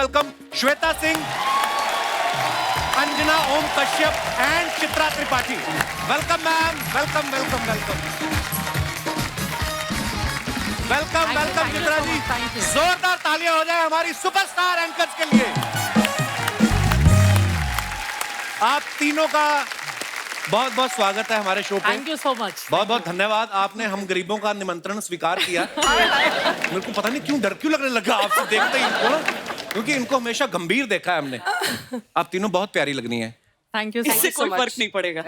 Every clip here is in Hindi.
welcome Shweta Singh, Anjana Om Kashyap and Chitra Tripathi. Welcome ma'am, welcome. Welcome Chitra ji, जोरदार तालियां हो जाए हमारी सुपरस्टार एंकर्स के लिए। आप तीनों का बहुत बहुत स्वागत है हमारे शो पे। Thank you so much. बहुत बहुत धन्यवाद, आपने हम गरीबों का निमंत्रण स्वीकार किया। मेरे को पता नहीं क्यों डर क्यों लगने लगा आपसे देखते ही इनको, क्योंकि इनको हमेशा गंभीर देखा है हमने। आप तीनों बहुत प्यारी लगनी है। Thank you. इससे कोई फर्क नहीं पड़ेगा।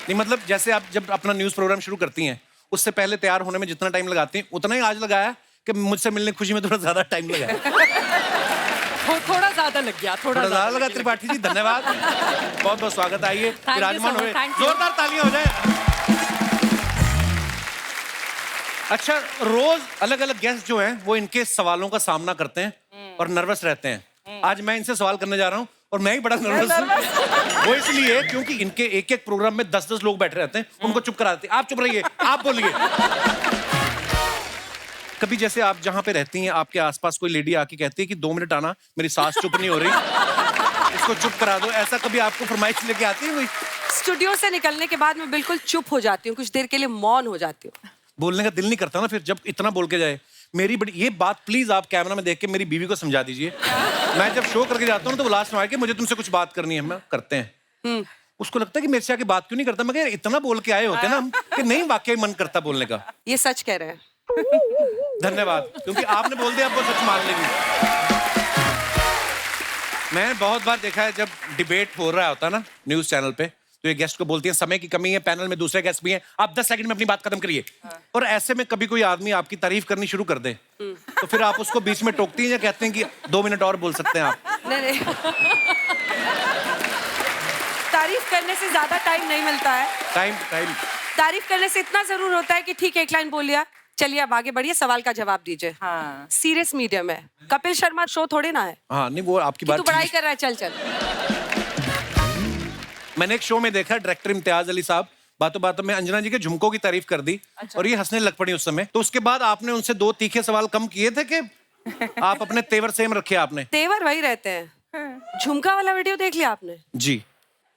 नहीं मतलब जैसे आप जब अपना न्यूज प्रोग्राम शुरू करती हैं, उससे पहले तैयार होने में जितना टाइम लगाती हैं उतना ही आज लगाया कि मुझसे मिलने की खुशी में थोड़ा ज्यादा टाइम लगा। थोड़ा ज्यादा लग गया, थोड़ा ज्यादा लगा। त्रिपाठी जी धन्यवाद, बहुत बहुत स्वागत। आइए विराजमान हुए, Thank you. जोरदार तालियां हो जाए। अच्छा, रोज अलग अलग गेस्ट जो हैं वो इनके सवालों का सामना करते हैं और नर्वस रहते हैं। आज मैं इनसे सवाल करने जा रहा हूँ और मैं ही बड़ा नर्वस हूँ। वो इसलिए क्योंकि इनके एक एक प्रोग्राम में 10-10 लोग बैठे रहते हैं, उनको चुप करा देते हैं। आप चुप रहिए, आप बोलिए। कभी जैसे आप जहाँ पे रहती हैं आपके आसपास कोई लेडी आके कहती है कि 2 मिनट आना, मेरी सांस चुप नहीं हो रही, इसको चुप करा दो, ऐसा कभी आपको फरमाइश लेके आती है कोई? स्टूडियो से निकलने के बाद मैं बिल्कुल चुप हो जाती हूँ, कुछ देर के लिए मौन हो जाती हूँ। बोलने का दिल नहीं करता ना फिर जब इतना बोल के जाए। मेरी बड़ी ये बात प्लीज आप कैमरा में देख के मेरी बीवी को समझा दीजिए। मैं जब शो करके जाता हूँ तो वो लास्ट में आके मुझे तुमसे कुछ बात करनी है, मैं करते हैं। उसको लगता है कि मेरे से आके बात क्यों नहीं करता। मगर इतना बोल के आए होते ना हम कि नहीं वाकई मन करता बोलने का। ये सच कह रहे हैं। धन्यवाद, क्योंकि आपने बोल दिया, आपको सच मान लेगी। मैं बहुत बार देखा है जब डिबेट हो रहा होता है ना न्यूज चैनल पे, तो ये गेस्ट को बोलती है समय की कमी है, पैनल में दूसरे गेस्ट भी हैं, आप 10 सेकंड में अपनी बात खत्म करिए। और ऐसे में कभी कोई आदमी आपकी तारीफ करनी शुरू कर दे तो फिर आप उसको बीच में टोकती हैं या कहते हैं कि 2 मिनट और बोल सकते हैं आप? नहीं तारीफ करने से ज्यादा टाइम नहीं मिलता है। टाइम तारीफ करने से इतना जरूर होता है कि ठीक है, एक लाइन बोलिए, चलिए अब आगे बढ़िए, सवाल का जवाब दीजिए। हाँ। सीरियस मीडियम है, कपिल शर्मा शो थोड़े ना है। हाँ नहीं, वो आपकी बात। तू पढ़ाई कर रहा है, चल। मैंने एक शो में देखा, डायरेक्टर इम्तियाज अली साहब बातों बातों में अंजना जी के झुमकों की तारीफ कर दी। अच्छा। और ये हंसने लग पड़ी उस समय। तो उसके बाद आपने उनसे 2 तीखे सवाल कम किए थे कि आप अपने तेवर सेम रखे आपने? तेवर वही रहते हैं। झुमका वाला वीडियो देख लिया आपने? जी,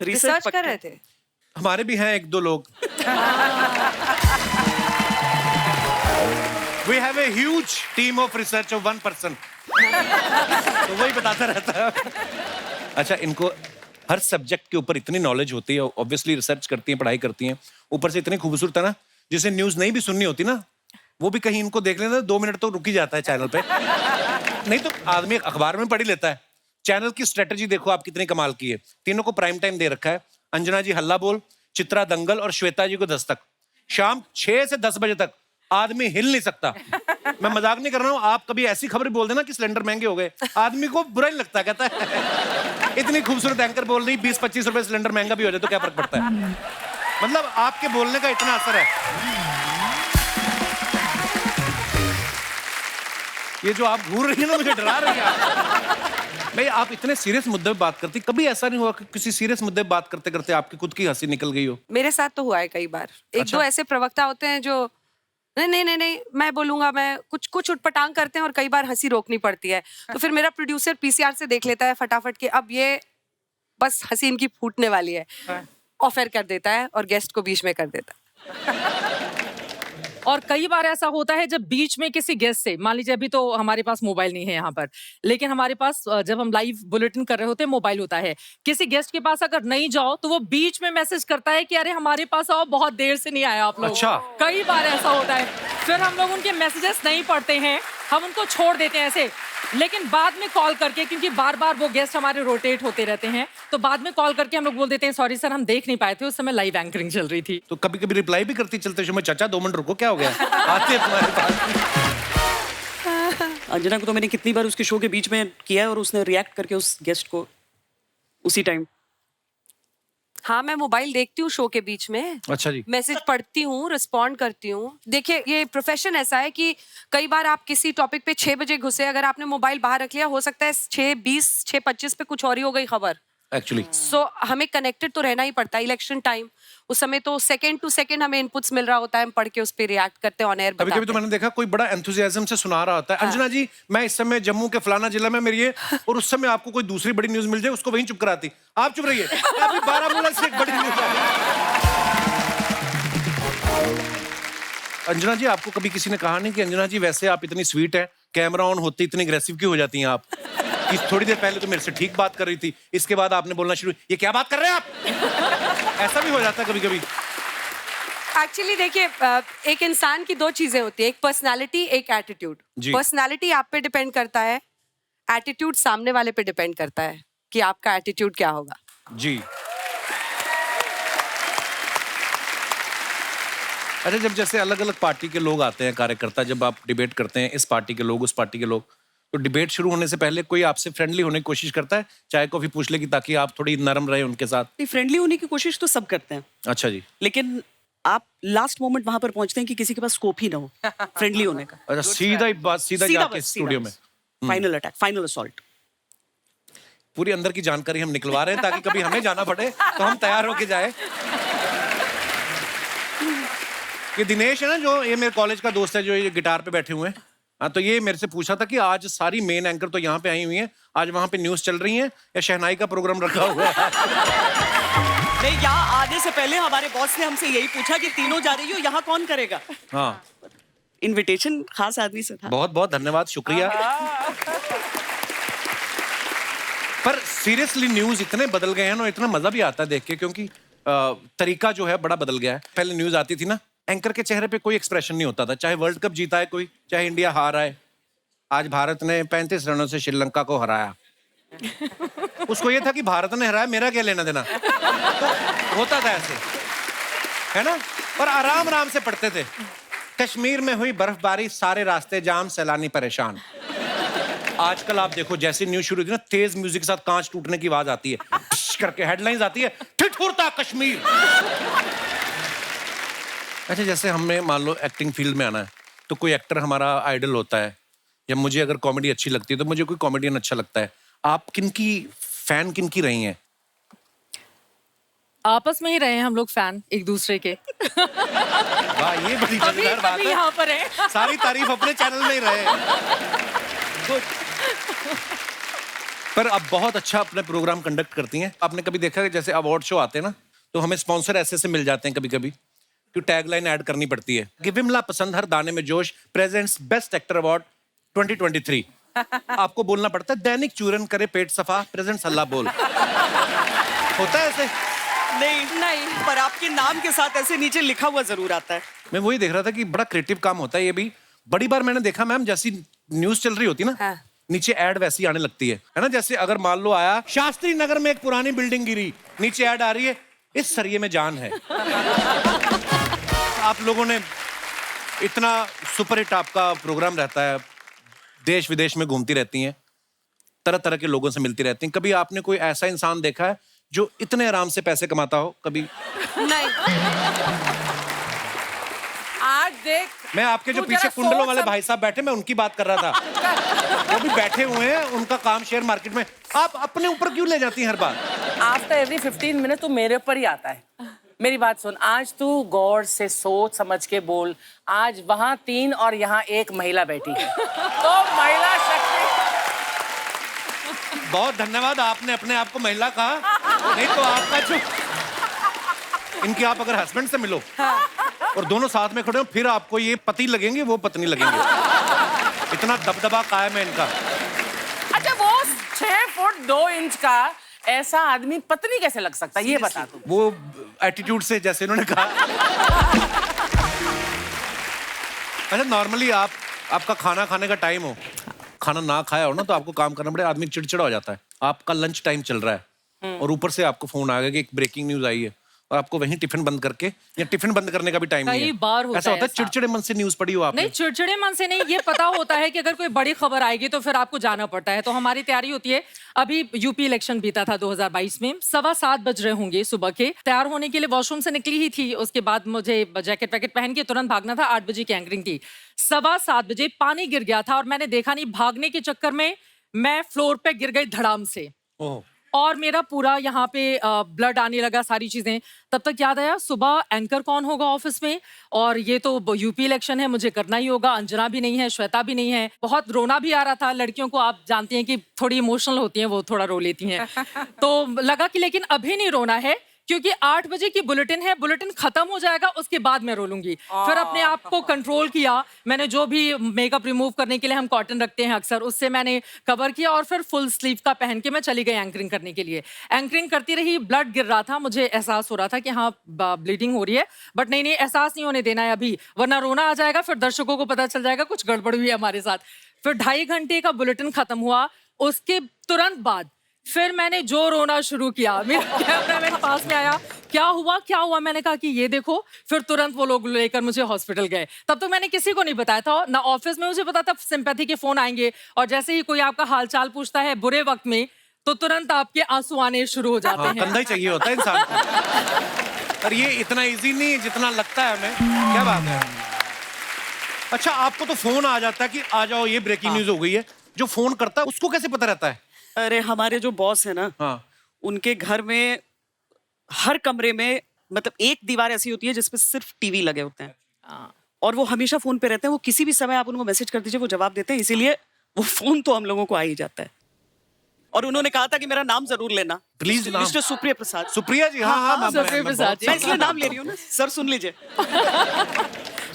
रिसर्च कर रहे थे। हमारे भी हैं 1-2 लोग। We have a huge team of research of 1 person. तो वही बताता रहता है। अच्छा, इनको हर सब्जेक्ट के ऊपर इतनी नॉलेज होती है, ऑब्वियसली रिसर्च करती हैं, पढ़ाई करती हैं, ऊपर से इतनी खूबसूरत है ना, जिसे न्यूज नहीं भी सुननी होती ना, वो भी कहीं इनको देख लेना 2 मिनट तो रुक ही जाता है चैनल पे। नहीं तो आदमी अखबार में पढ़ ही लेता है। चैनल की स्ट्रेटेजी देखो आप कितनी कमाल की है। तीनों को प्राइम टाइम दे रखा है। अंजना जी हल्ला बोल, चित्रा दंगल और श्वेता जी को दस्तक। शाम 6 से 10 बजे तक आदमी हिल नहीं सकता। मैं मजाक नहीं कर रहा हूँ। आप कभी ऐसी खबर बोल देना कि सिलेंडर महंगे हो गए, आदमी को बुरा ही लगता है, कहता है इतनी खूबसूरत एंकर बोल रही, 20-25 रुपए सिलेंडर महंगा भी हो जाए तो क्या फर्क पड़ता है। मतलब आपके बोलने का इतना असर है। ये जो आप घूर रही है ना, मुझे डरा रही है। नहीं, आप इतने सीरियस मुद्दे पे बात करती, कभी ऐसा नहीं हुआ कि किसी सीरियस मुद्दे पे बात करते करते आपकी खुद की हंसी निकल गई हो? मेरे साथ तो हुआ है कई बार। एक दो ऐसे प्रवक्ता होते हैं जो नहीं मैं बोलूंगा, मैं कुछ उटपटांग करते हैं और कई बार हंसी रोकनी पड़ती है। तो फिर मेरा प्रोड्यूसर पीसीआर से देख लेता है फटाफट के, अब ये बस हंसी इनकी फूटने वाली है, ऑफर कर देता है और गेस्ट को बीच में कर देता है। और कई बार ऐसा होता है जब बीच में किसी गेस्ट से, मान लीजिए अभी तो हमारे पास मोबाइल नहीं है यहाँ पर, लेकिन हमारे पास जब हम लाइव बुलेटिन कर रहे होते हैं मोबाइल होता है, किसी गेस्ट के पास अगर नहीं जाओ तो वो बीच में मैसेज करता है कि अरे हमारे पास आओ, बहुत देर से नहीं आए आप लोग। अच्छा। कई बार ऐसा होता है। फिर हम लोग उनके मैसेजेस नहीं पढ़ते हैं, हम उनको छोड़ देते हैं ऐसे, लेकिन बाद में कॉल करके, क्योंकि बार बार वो गेस्ट हमारे रोटेट होते रहते हैं, तो बाद में कॉल करके हम लोग बोल देते हैं सॉरी सर हम देख नहीं पाए थे, उस समय लाइव एंकरिंग चल रही थी। तो कभी कभी रिप्लाई भी करती चलते शो में, चाचा 2 मिनट रुको, क्या हो गया, आते तुम्हारे पास। अंजना को तो मैंने कितनी बार उसके शो के बीच में किया है और उसने रिएक्ट करके उस गेस्ट को उसी टाइम। हाँ, मैं मोबाइल देखती हूँ शो के बीच में। अच्छा जी। मैसेज पढ़ती हूँ, रिस्पॉन्ड करती हूँ। देखिए, ये प्रोफेशन ऐसा है कि कई बार आप किसी टॉपिक पे 6 बजे घुसे, अगर आपने मोबाइल बाहर रख लिया, हो सकता है 6:20, 6:25 पे कुछ और ही हो गई खबर। एक्चुअली। सो हमें कनेक्टेड तो रहना ही पड़ता है। इलेक्शन टाइम उस समय तो सेकंड टू सेकंड हमें इनपुट्स मिल रहा होता है, हम पढ़ के उस पर रिएक्ट करते हैं, ऑन एयर कभी कभी तो मैंने देखा कोई बड़ा एंथुसियाज्म से सुना रहा होता है, अंजना जी मैं इस समय जम्मू के फलाना जिला में मेरी है, और उस समय आपको कोई दूसरी बड़ी न्यूज मिल जाए, उसको वहीं चुप कराती, आप चुप रहिए, अभी बारामूला से एक बड़ी न्यूज आ गई। अंजना जी, आपको कभी किसी ने कहा नहीं कि अंजना जी वैसे आप इतनी स्वीट है, कैमरा ऑन होते इतनी अग्रेसिव क्यों हो जाती हैं आप? कि थोड़ी देर पहले तो मेरे से ठीक बात कर रही थी, इसके बाद आपने बोलना शुरू, ये क्या बात कर रहे हैं आप? ऐसा भी हो जाता है कभी कभी। एक्चुअली देखिए, एक इंसान की दो चीजें होती है, एक पर्सनालिटी, एक एटीट्यूड। जी। पर्सनालिटी आप पे डिपेंड करता है, एटीट्यूड सामने वाले पे डिपेंड करता है कि आपका एटीट्यूड क्या होगा। जी। अच्छा, जब जैसे अलग अलग पार्टी के लोग आते हैं, कार्यकर्ता, जब आप डिबेट करते हैं, इस पार्टी के लोग उस पार्टी के लोग, तो डिबेट शुरू होने से पहले कोई आपसे फ्रेंडली होने की कोशिश करता है, चाय कॉफी पूछ ले कि ताकि आप थोड़ी नरम रहे उनके साथ? फ्रेंडली होने की कोशिश तो सब करते हैं, अच्छा जी। लेकिन आप लास्ट मोमेंट वहां पर पहुंचते हैं कि किसी के पास स्कोप ही ना हो फ्रेंडली होने का। अच्छा, सीधा ही बात, सीधा जाके स्टूडियो में फाइनल अटैक, फाइनल असॉल्ट। पूरी अंदर की जानकारी हम निकलवा रहे हैं ताकि कभी हमें जाना पड़े तो हम तैयार होके जाए। ये दिनेश है ना, जो ये मेरे कॉलेज का दोस्त है, जो ये गिटार पे बैठे हुए हैं, हाँ, तो ये मेरे से पूछा था कि आज सारी मेन एंकर तो यहाँ पे आई हुई हैं, आज वहाँ पे न्यूज चल रही है या शहनाई का प्रोग्राम रखा हुआ है? नहीं, यहाँ आने से पहले हमारे बॉस ने हमसे यही पूछा कि तीनों जा रही हो, यहाँ कौन करेगा? हाँ, इनविटेशन खास आदमी से था। बहुत बहुत धन्यवाद, शुक्रिया। पर सीरियसली न्यूज इतने बदल गए हैं ना, इतना मजा भी आता है देख के, क्योंकि तरीका जो है बड़ा बदल गया है। पहले न्यूज आती थी ना, एंकर के चेहरे पे कोई एक्सप्रेशन नहीं होता था, चाहे वर्ल्ड कप जीता है कोई, चाहे इंडिया हारा है। आज भारत ने 35 रनों से श्रीलंका को हराया, उसको ये था कि भारत ने हराया, मेरा क्या लेना देना। तो होता था ऐसे, है ना, और आराम आराम से पढ़ते थे। कश्मीर में हुई बर्फबारी, सारे रास्ते जाम, सैलानी परेशान। आजकल आप देखो, जैसे न्यूज शुरू होती है ना, तेज म्यूजिक के साथ कांच टूटने की आवाज आती है, करके हेडलाइंस आती है, ठिठुरता कश्मीर। अच्छा, जैसे हमें मान लो एक्टिंग फील्ड में आना है, तो कोई एक्टर हमारा आइडल होता है, या मुझे अगर कॉमेडी अच्छी लगती है तो मुझे कोई कॉमेडियन अच्छा लगता है। आप किनकी फैन, किनकी रही हैं? आपस में ही रहे हैं हम लोग फैन एक दूसरे के। वाह, ये बड़ी अभी मजेदार बात अभी है। यहाँ पर है। सारी तारीफ अपने चैनल में ही रहे। Good. पर आप बहुत अच्छा अपने प्रोग्राम कंडक्ट करती हैं। आपने कभी देखा कि जैसे अवार्ड शो आते हैं ना, तो हमें स्पॉन्सर ऐसे से मिल जाते हैं कभी कभी कि टैगलाइन ऐड करनी पड़ती है कि विमला पसंद हर दाने में जोश प्रेजेंट्स बेस्ट एक्टर अवार्ड 2023। आपको बोलना पड़ता है दैनिक चूरन करे पेट सफा प्रेजेंट्स अल्लाह बोल। होता है ऐसे? नहीं, पर आपके नाम के साथ ऐसे नीचे लिखा हुआ जरूर आता है। मैं वही देख रहा था कि बड़ा क्रिएटिव काम होता है ये भी। बड़ी बार मैंने देखा मैम, जैसी न्यूज चल रही होती ना, हाँ। नीचे ऐड वैसी आने लगती है ना। जैसे अगर मान लो आया शास्त्री नगर में एक पुरानी बिल्डिंग गिरी, नीचे ऐड आ रही है इस सरिये में जान है। आप लोगों ने इतना सुपरहिट आपका प्रोग्राम रहता है, देश विदेश में घूमती रहती हैं, तरह तरह के लोगों से मिलती रहती हैं। कभी आपने कोई ऐसा इंसान देखा है जो इतने आराम से पैसे कमाता हो? कभी नहीं। आज देख, मैं आपके जो तू पीछे जरा कुंडलों सोच वाले सम- भाई साहब बैठे, मैं उनकी बात कर रहा था। वो भी बैठे हुए हैं, उनका काम शेयर मार्केट में। आप अपने ऊपर क्यों ले जाती हैं हर बार? आफ्टर एवरी 15 मिनट तो मेरे ऊपर ही आता है। मेरी बात सुन, आज तू गौर से सोच समझ के बोल। आज वहाँ 3 और यहाँ 1 महिला बैठी है, तो महिला शक्ति। बहुत धन्यवाद, आपने अपने आप को महिला कहा, नहीं तो आपका जो इनके आप अगर हस्बैंड से मिलो और दोनों साथ में खड़े हो, फिर आपको ये पति लगेंगे, वो पत्नी लगेंगे। इतना दबदबा कायम है इनका। अच्छा, वो 6 फुट 2 इंच का ऐसा आदमी पत्नी कैसे लग सकता है, ये बता तू। वो एटीट्यूड से, जैसे इन्होंने कहा। अच्छा, नॉर्मली आपका खाना खाने का टाइम हो, खाना ना खाया हो ना, तो आपको काम करना पड़े, आदमी चिड़चिड़ा हो जाता है। आपका लंच टाइम चल रहा है और ऊपर से आपको फोन आ गया कि एक ब्रेकिंग न्यूज आई है, और आपको वहीं टिफिन बंद करके, या टिफिन बंद करने का भी टाइम नहीं है। कई बार होता ऐसा है होता है ऐसा। चिड़चिड़े मन से न्यूज पढ़ी हो आपने? नहीं, चिड़चिड़े मन से नहीं, ये पता होता है कि अगर कोई बड़ी खबर आएगी तो फिर आपको जाना पड़ता है। तो हमारी तैयारी होती है। अभी यूपी इलेक्शन बीता था 2022 में, 7:15 बज रहे होंगे सुबह के। तैयार होने के लिए वॉशरूम से निकली ही थी, उसके बाद मुझे जैकेट वैकेट पहन के तुरंत भागना था। 8 बजे की एंकरिंग थी। 7:15 बजे पानी गिर गया था और मैंने देखा नहीं, भागने के चक्कर में मैं फ्लोर पे गिर गई धड़ाम से। ओह। और मेरा पूरा यहाँ पे ब्लड आने लगा, सारी चीजें। तब तक याद आया सुबह एंकर कौन होगा ऑफिस में, और ये तो यूपी इलेक्शन है, मुझे करना ही होगा। अंजना भी नहीं है, श्वेता भी नहीं है। बहुत रोना भी आ रहा था। लड़कियों को आप जानती हैं कि थोड़ी इमोशनल होती हैं, वो थोड़ा रो लेती हैं। तो लगा कि लेकिन अभी नहीं रोना है, क्योंकि 8 बजे की बुलेटिन है, बुलेटिन खत्म हो जाएगा, उसके बाद मैं रो लूंगी। फिर अपने आप को कंट्रोल किया। मैंने जो भी मेकअप रिमूव करने के लिए हम कॉटन रखते हैं अक्सर, उससे मैंने कवर किया, और फिर फुल स्लीव का पहन के मैं चली गई एंकरिंग करने के लिए। एंकरिंग करती रही, ब्लड गिर रहा था, मुझे एहसास हो रहा था कि हाँ ब्लीडिंग हो रही है, बट नहीं, एहसास नहीं होने देना है अभी, वरना रोना आ जाएगा, फिर दर्शकों को पता चल जाएगा कुछ गड़बड़ हुई है हमारे साथ। फिर 2.5 घंटे का बुलेटिन खत्म हुआ, उसके तुरंत बाद फिर मैंने जो रोना शुरू किया। मेरा कैमरा मेरे पास में आया, क्या हुआ, मैंने कहा कि ये देखो। फिर तुरंत वो लोग लेकर मुझे हॉस्पिटल गए। तब तो मैंने किसी को नहीं बताया था, ना ऑफिस में मुझे पता था सिंपैथी के फोन आएंगे, और जैसे ही कोई आपका हालचाल पूछता है बुरे वक्त में, तो तुरंत आपके आंसू आने शुरू हो जाते हैं। कंधा ही चाहिए होता है इंसान को। और ये इतना इजी नहीं है जितना लगता है हमें। क्या बात है। अच्छा, आपको तो फोन आ जाता है कि आ जाओ, ये ब्रेकिंग न्यूज हो गई है। जो फोन करता है उसको कैसे पता रहता है? अरे हमारे जो बॉस है ना, हाँ। उनके घर में हर कमरे में मतलब एक दीवार ऐसी होती है जिसपे सिर्फ टीवी लगे होते हैं, और वो हमेशा फोन पे रहते हैं। वो किसी भी समय आप उनको मैसेज कर दीजिए, वो जवाब देते हैं, इसीलिए वो फोन तो हम लोगों को आ ही जाता है। और उन्होंने कहा था कि मेरा नाम जरूर लेना, प्लीज। नाम? मिस्टर सुप्रिया प्रसाद। सुप्रिया जी, हाँ, सुप्रिया प्रसाद जी। मैं इसलिए नाम ले रही हूँ ना सर, सुन लीजिए।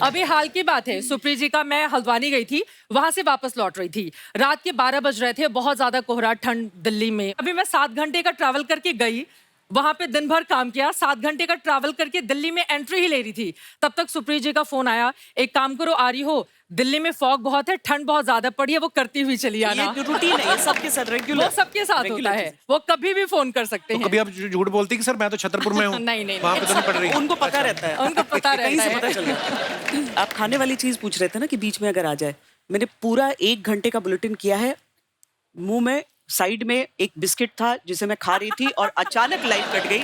अभी हाल की बात है, सुप्री जी का, मैं हल्द्वानी गई थी, वहां से वापस लौट रही थी। रात के 12 बज रहे थे, बहुत ज्यादा कोहरा, ठंड दिल्ली में। अभी मैं 7 घंटे का ट्रैवल करके गई, वहां पे दिन भर काम किया, 7 घंटे का ट्रैवल करके दिल्ली में एंट्री ही ले रही थी। तब तक सुप्री जी का फोन आया, एक काम करो आ रही हो, दिल्ली में फॉग बहुत है, ठंड बहुत ज्यादा पड़ी है, वो करती हुई चली आना। ये रूटीन है, ये सबके साथ रेगुलर, वो सबके साथ होता है, वो कभी भी फोन कर सकते तो हैं। कभी आप झूठ बोलती कि सर मैं तो छतरपुर में हूँ? नहीं, वहाँ पे तो नहीं पड़ रही। उनको पता रहता है, उनको पता कहीं रहता से है। पता चल गया। आप खाने वाली चीज पूछ रहे थे ना कि बीच में अगर आ जाए, मैंने पूरा 1 घंटे का बुलेटिन किया है। मुंह में साइड में एक बिस्किट था जिसे मैं खा रही थी, और अचानक लाइट कट गई,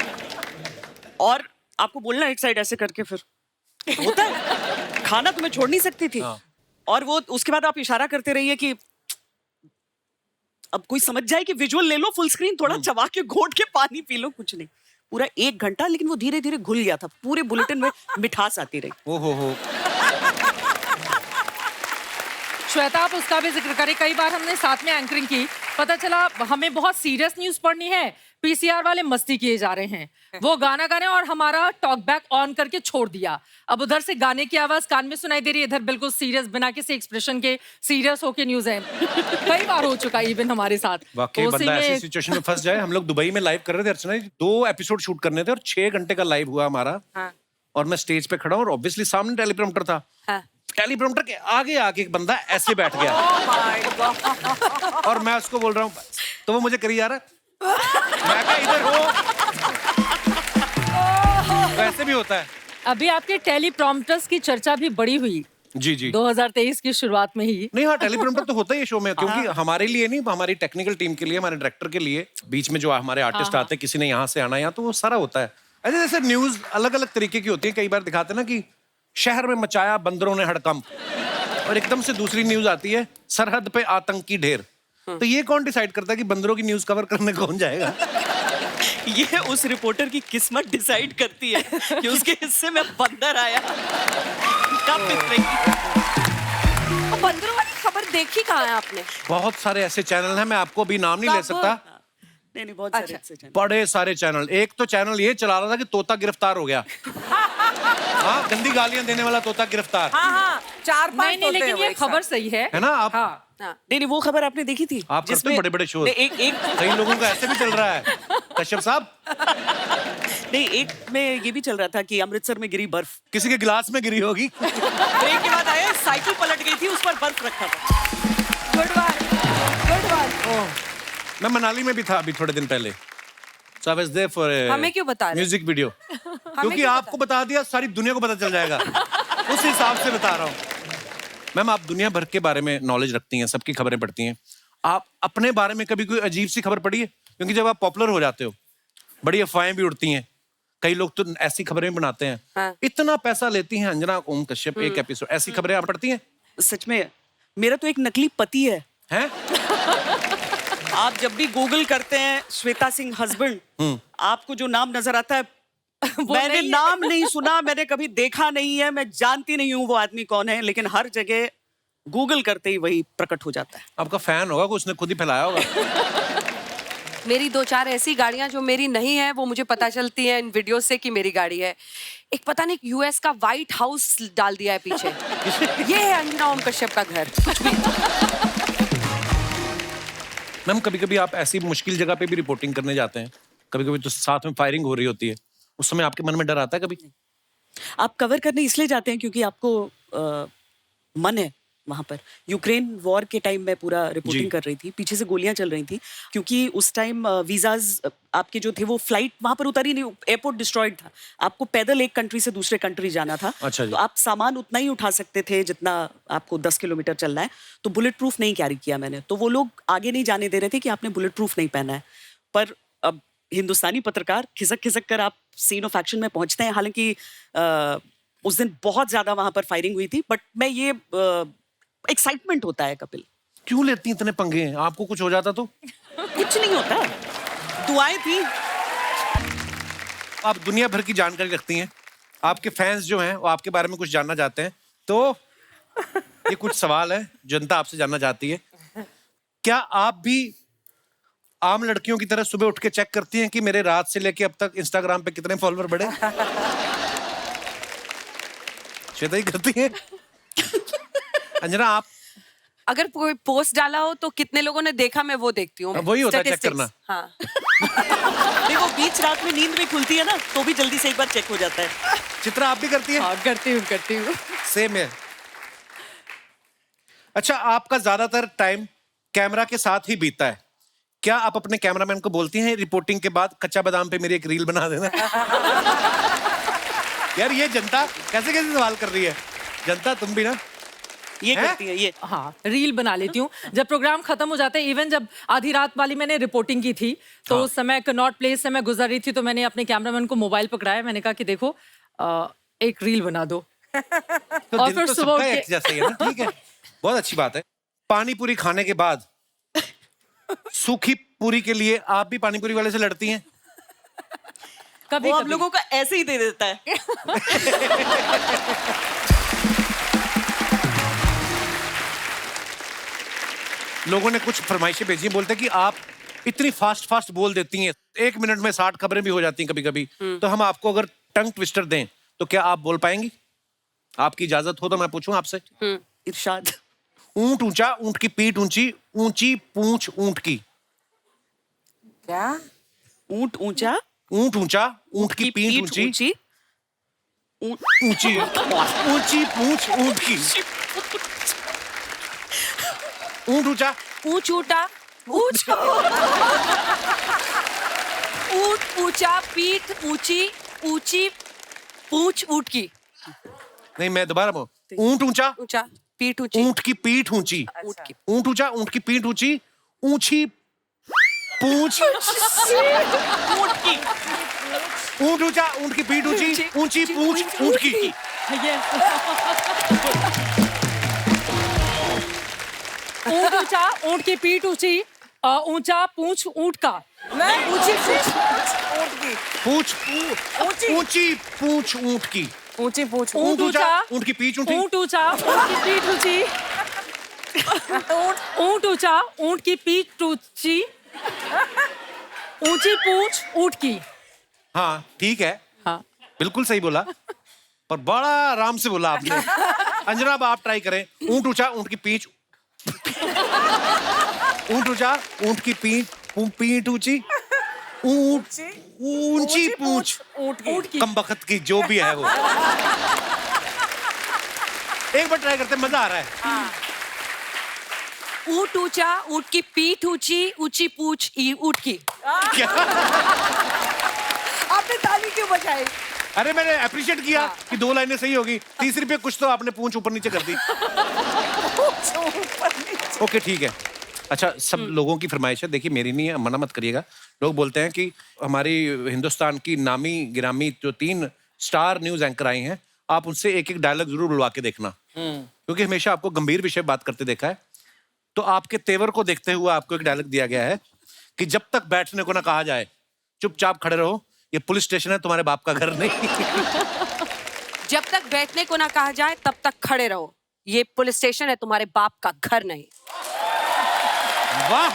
और आपको बोलना एक साइड ऐसे करके, फिर होता है खाना तो मैं छोड़ नहीं सकती थी। और वो उसके बाद आप इशारा करते रहिए कि अब कोई समझ जाए कि विजुअल ले लो फुल स्क्रीन, थोड़ा चबा के घोट के पानी पी लो, कुछ नहीं। पूरा 1 घंटा, लेकिन वो धीरे धीरे घुल गया था, पूरे बुलेटिन में मिठास आती रही। ओ हो। श्वेता, आप उसका भी जिक्र करें, कई बार हमने साथ में एंकरिंग की, पता चला हमें बहुत सीरियस न्यूज पढ़नी है, पीसीआर वाले मस्ती किए जा रहे हैं, वो गाना गा रहे हैं और हमारा टॉक बैक ऑन करके छोड़ दिया। अब उधर से गाने की आवाज कान में सुनाई दे रही है, इधर बिल्कुल सीरियस, बिना किसी एक्सप्रेशन के सीरियस होके न्यूज है। कई बार हो चुका है इवन हमारे साथ। वाकई तो उसी बंदा ऐसी में सिचुएशन में फंस जाए। हम लोग दुबई में लाइव कर रहे थे अर्चना जी, 2 एपिसोड शूट करने थे और 6 घंटे का लाइव हुआ हमारा। और मैं स्टेज पे खड़ा हूँ और ऑब्वियसली सामने टेलीप्रॉम्प्टर था। टेलीप्रॉम्प्टर के आगे आके एक बंदा ऐसे बैठ गया। और मैं उसको बोल रहा हूँ, तो वो मुझे करी जा रहा है, मैं क्या इधर हो। तो ऐसे भी होता है। अभी आपके टेलीप्रॉम्प्टर्स की चर्चा भी बड़ी हुई जी 2023 की शुरुआत में ही। नहीं, हाँ, टेलीप्रॉम्प्टर तो होता ही है शो में, क्योंकि हमारे लिए नहीं, हमारी टेक्निकल टीम के लिए, हमारे डायरेक्टर के लिए, बीच में जो हमारे आर्टिस्ट आते हैं, किसी ने यहाँ से आना, यहाँ तो वो सारा होता है। ऐसे जैसे न्यूज अलग अलग तरीके की होती है। कई बार दिखाते हैं ना कि शहर में मचाया बंदरों ने हड़कंप, और एकदम से दूसरी न्यूज आती है, सरहद पे आतंकी ढेर। तो ये कौन डिसाइड करता है कि बंदरों की न्यूज कवर करने कौन जाएगा? ये उस रिपोर्टर की किस्मत डिसाइड करती है कि उसके हिस्से में बंदर आया। बंदरों वाली खबर देखी कहाँ है आपने? बहुत सारे ऐसे चैनल हैं, मैं आपको अभी नाम नहीं ले सकता। नहीं, बहुत सारे ऐसे चैनल। बड़े सारे चैनल। एक तो चैनल ये चला रहा था कि तोता गिरफ्तार हो गया। हाँ, गंदी गालियां देने वाला तोता गिरफ्तार। हाँ, 4-5 नहीं, लेकिन ये खबर सही है ना? आप नहीं, वो खबर आपने देखी थी? आप करते हो बड़े-बड़े शो। एक कई लोगों का ऐसे भी चल रहा है, कश्यप साहब। नहीं, एक में ये भी चल रहा था कि अमृतसर में गिरी बर्फ, किसी के गिलास में गिरी होगी। ब्रेक के बाद आया, साइकिल पलट गई थी, उस पर बर्फ रखा था। Good one. मैं मनाली में भी था अभी थोड़े दिन पहले। So I was there for a हमें क्यों बता रहे? Music video. क्योंकि क्यों आपको बता दिया, सारी दुनिया को पता चल जाएगा। उस हिसाब से बता रहा हूँ। मैम, आप दुनिया भर के बारे में नॉलेज रखती हैं, सबकी खबरें पढ़ती हैं। आप अपने बारे में कभी कोई अजीब सी खबर पढ़ी है? क्योंकि जब आप पॉपुलर हो जाते हो, बड़ी अफवाहें भी उड़ती हैं। कई लोग तो ऐसी खबरें भी बनाते हैं। हाँ। इतना पैसा लेती हैं अंजना ओम कश्यप एक एपिसोड। ऐसी खबरें आप पढ़ती हैं? सच में, मेरा तो एक नकली पति है। हैं? आप जब भी गूगल करते हैं श्वेता सिंह हस्बैंड, आपको जो नाम नजर आता है मैंने नहीं है। नाम नहीं सुना, मैंने कभी देखा नहीं है, मैं जानती नहीं हूँ वो आदमी कौन है, लेकिन हर जगह गूगल करते ही वही प्रकट हो जाता है। आपका फैन होगा, उसने खुद ही फैलाया होगा। मेरी 2-4 ऐसी गाड़ियां जो मेरी नहीं है वो मुझे पता चलती है इन वीडियो से कि मेरी गाड़ी है। एक पता नहीं यूएस का व्हाइट हाउस डाल दिया है पीछे। ये है अंजना ओम कश्यप का घर। मैम कभी कभी आप ऐसी मुश्किल जगह पे भी रिपोर्टिंग करने जाते हैं, कभी कभी तो साथ में फायरिंग हो रही होती है, उस समय आपके मन में डर आता है कभी? आप कवर करने इसलिए जाते हैं क्योंकि आपको मन है वहां पर। यूक्रेन वॉर के टाइम मैं पूरा जी। रिपोर्टिंग कर रही थी, पीछे से गोलियां चल रही थी, क्योंकि उस टाइम वीजाज आपके जो थे वो फ्लाइट वहां पर उतारी नहीं, एयरपोर्ट डिस्ट्रॉयड था, आपको पैदल एक कंट्री से दूसरे कंट्री जाना था। अच्छा जी। तो आप सामान उतना ही उठा सकते थे जितना आपको 10 किलोमीटर चलना है, तो बुलेट प्रूफ नहीं कैरी किया मैंने। तो वो लोग आगे नहीं जाने दे रहे थे कि आपने बुलेट प्रूफ नहीं पहना है। पर अब हिंदुस्तानी पत्रकार खिसक खिसक कर आप सीन ऑफ एक्शन में पहुंचते हैं। हालांकि उस दिन बहुत ज्यादा वहां पर फायरिंग हुई थी, बट मैं ये एक्साइटमेंट होता है कपिल। क्यों लेती हैं इतने पंगे हैं? आपको कुछ हो जाता तो? कुछ नहीं होता, दुआएं थी। आप दुनिया भर की जानकारी रखती हैं, आपके फैंस जो हैं वो आपके बारे में कुछ जानना चाहते हैं, तो ये कुछ सवाल है जनता आपसे जानना चाहती है। क्या आप भी आम लड़कियों की तरह सुबह उठ के चेक करती हैं कि मेरे रात से लेके अब तक इंस्टाग्राम पे कितने फॉलोअर बढ़े? श्वेता ही करती है। अंजना आप? अगर कोई पोस्ट डाला हो तो कितने लोगों ने देखा मैं वो देखती हूँ। वही होता है चेक Statistics। करना। हाँ। नहीं, वो बीच रात में नींद में खुलती है ना, तो भी जल्दी से एक बार चेक हो जाता है। चित्रा आप भी करती हैं? हाँ करती हूँ। सेम है। अच्छा, आपका ज्यादातर टाइम कैमरा के साथ ही बीतता है, क्या आप अपने कैमरामैन को बोलती हैं रिपोर्टिंग के बाद कच्चा बादाम पे मेरी एक रील बना देना? यार ये जनता कैसे कैसे सवाल कर रही है, जनता तुम भी ना। ये हैं? करती है ये। हाँ रील बना लेती हूँ जब प्रोग्राम खत्म हो जाता है। इवन जब आधी रात वाली मैंने रिपोर्टिंग की थी तो उस समय कनॉट प्लेस से मैं गुजर रही थी, तो मैंने अपने कैमरामैन को मोबाइल पकड़ाया, मैंने कहा कि देखो एक रील बना दो। तो और दिल फिर तो सुबह सबका उठ के- एक जैसा ही है ना, ठीक है, बहुत अच्छी बात है। पानी पूरी खाने के बाद सूखी पूरी के लिए आप भी पानी पूरी वाले से लड़ती हैं? कभी वो आप कभी लोगों को ऐसे ही दे देता है। लोगों ने कुछ फरमाइशें भेजी हैं, बोलते हैं कि आप इतनी फास्ट फास्ट बोल देती हैं, 1 मिनट में 60 खबरें भी हो जाती हैं कभी कभी, तो हम आपको अगर टंग ट्विस्टर दें तो क्या आप बोल पाएंगी? आपकी इजाजत हो तो मैं पूछूं आपसे। इरशाद। ऊंट ऊंचा, ऊंट की पीठ ऊंची, ऊंची पूंछ ऊंट की। क्या? ऊंट ऊंचा, ऊंट ऊंचा, ऊंट की पीठ ऊंची, ऊंची, ऊंची ऊंची पूंछ ऊंट की। ऊंट ऊंचा, ऊंच ऊंटा, ऊंच ऊंट ऊंचा, पीठ ऊंची, ऊंची पूंछ ऊंट की। नहीं मैं दोबारा बोल, ऊंट ऊंचा, ऊंचा, पीठ ऊंची, ऊंट की पीठ ऊंची, ऊंट की। ऊंट ऊंचा, ऊंट की पीठ ऊंची, ऊंची पूंछ, ऊंट ऊंचा, ऊंट की पीठ ऊंची, ऊंची पूंछ ऊंट की। ये ऊंट ऊंचा, ऊंट की पीठ ऊंची, ऊंचा पूंछ ऊंट का। नहीं, ऊंची पूंछ ऊंट की। पूंछ ऊंची पूंछ ऊंट की। ऊंची पूंछ ऊंट ऊंचा, ऊंट की पीठ ऊंची, ऊंट ऊंचा, ऊंट की पीठ ऊंची, ऊंट ऊंचा, ऊंट की पीठ ऊंची, ऊंची पूंछ ऊंट की। हाँ ठीक है, हाँ बिल्कुल सही बोला, पर बड़ा आराम से बोला आपने। अंजना अब आप ट्राई करें। ऊंट ऊंचा, ऊंट की पीठ, ऊंट ऊंचा, ऊंट की पीठ, पीठ ऊंची, ऊंट ऊंची पूंछ ऊंट की। कमबख्त की जो भी है वो। एक बार ट्राई करते हैं, मजा आ रहा है। ऊंट ऊंचा, ऊंट की पीठ ऊंची, ऊंची पूंछ ऊंट की। क्या? आपने ताली क्यों बजाई? अरे मैंने अप्रिशिएट किया कि 2 लाइनें सही होगी, तीसरी पे कुछ तो आपने पूंछ ऊपर नीचे कर दी। ओके ठीक है। अच्छा, सब लोगों की फरमाइश है, देखिए मेरी नहीं है, मना मत करिएगा। लोग बोलते हैं कि हमारी हिंदुस्तान की नामी गिरामी जो 3 स्टार न्यूज एंकर आई हैं, आप उनसे एक एक डायलॉग जरूर बुलवा के देखना, क्योंकि हमेशा आपको गंभीर विषय बात करते देखा है। तो आपके तेवर को देखते हुए आपको एक डायलॉग दिया गया है कि जब तक बैठने को ना कहा जाए चुपचाप खड़े रहो, ये पुलिस स्टेशन है, तुम्हारे बाप का घर नहीं। जब तक बैठने को ना कहा जाए तब तक खड़े रहो, ये पुलिस स्टेशन है, तुम्हारे बाप का घर नहीं। वाह,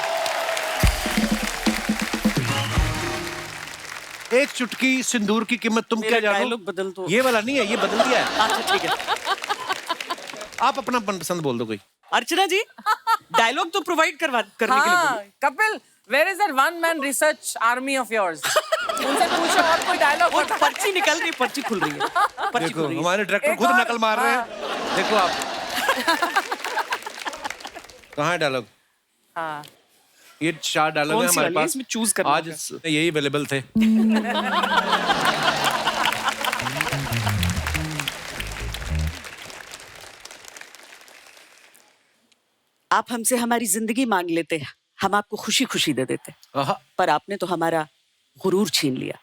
एक चुटकी सिंदूर की कीमत तुम क्या जानो। डायलॉग बदल दो। ये वाला नहीं है, ये बदल दिया है। अच्छा ठीक है। आप अपना पसंद बोल दो कोई। अर्चना जी डायलॉग तो प्रोवाइड करने के लिए हाँ, बोलिए। Kapil, where is that one man research army of yours? उनसे पूछो और कोई डायलॉग और पर्ची निकल रही, पर्ची खुल रही है, पर्ची देखो खुल रही है। हमारे डायरेक्टर एक खुद और- नकल मार रहे हैं। देखो आप कहाँ है डायलॉग? हाँ, ये 4 डायलॉग कौन है सी हमारे वाली है? पास। इसमें choose करना आज यही अवेलेबल थे। आप हमसे हमारी जिंदगी मांग लेते हैं, हम आपको खुशी खुशी दे देते, आहा, पर आपने तो हमारा गुरूर छीन लिया।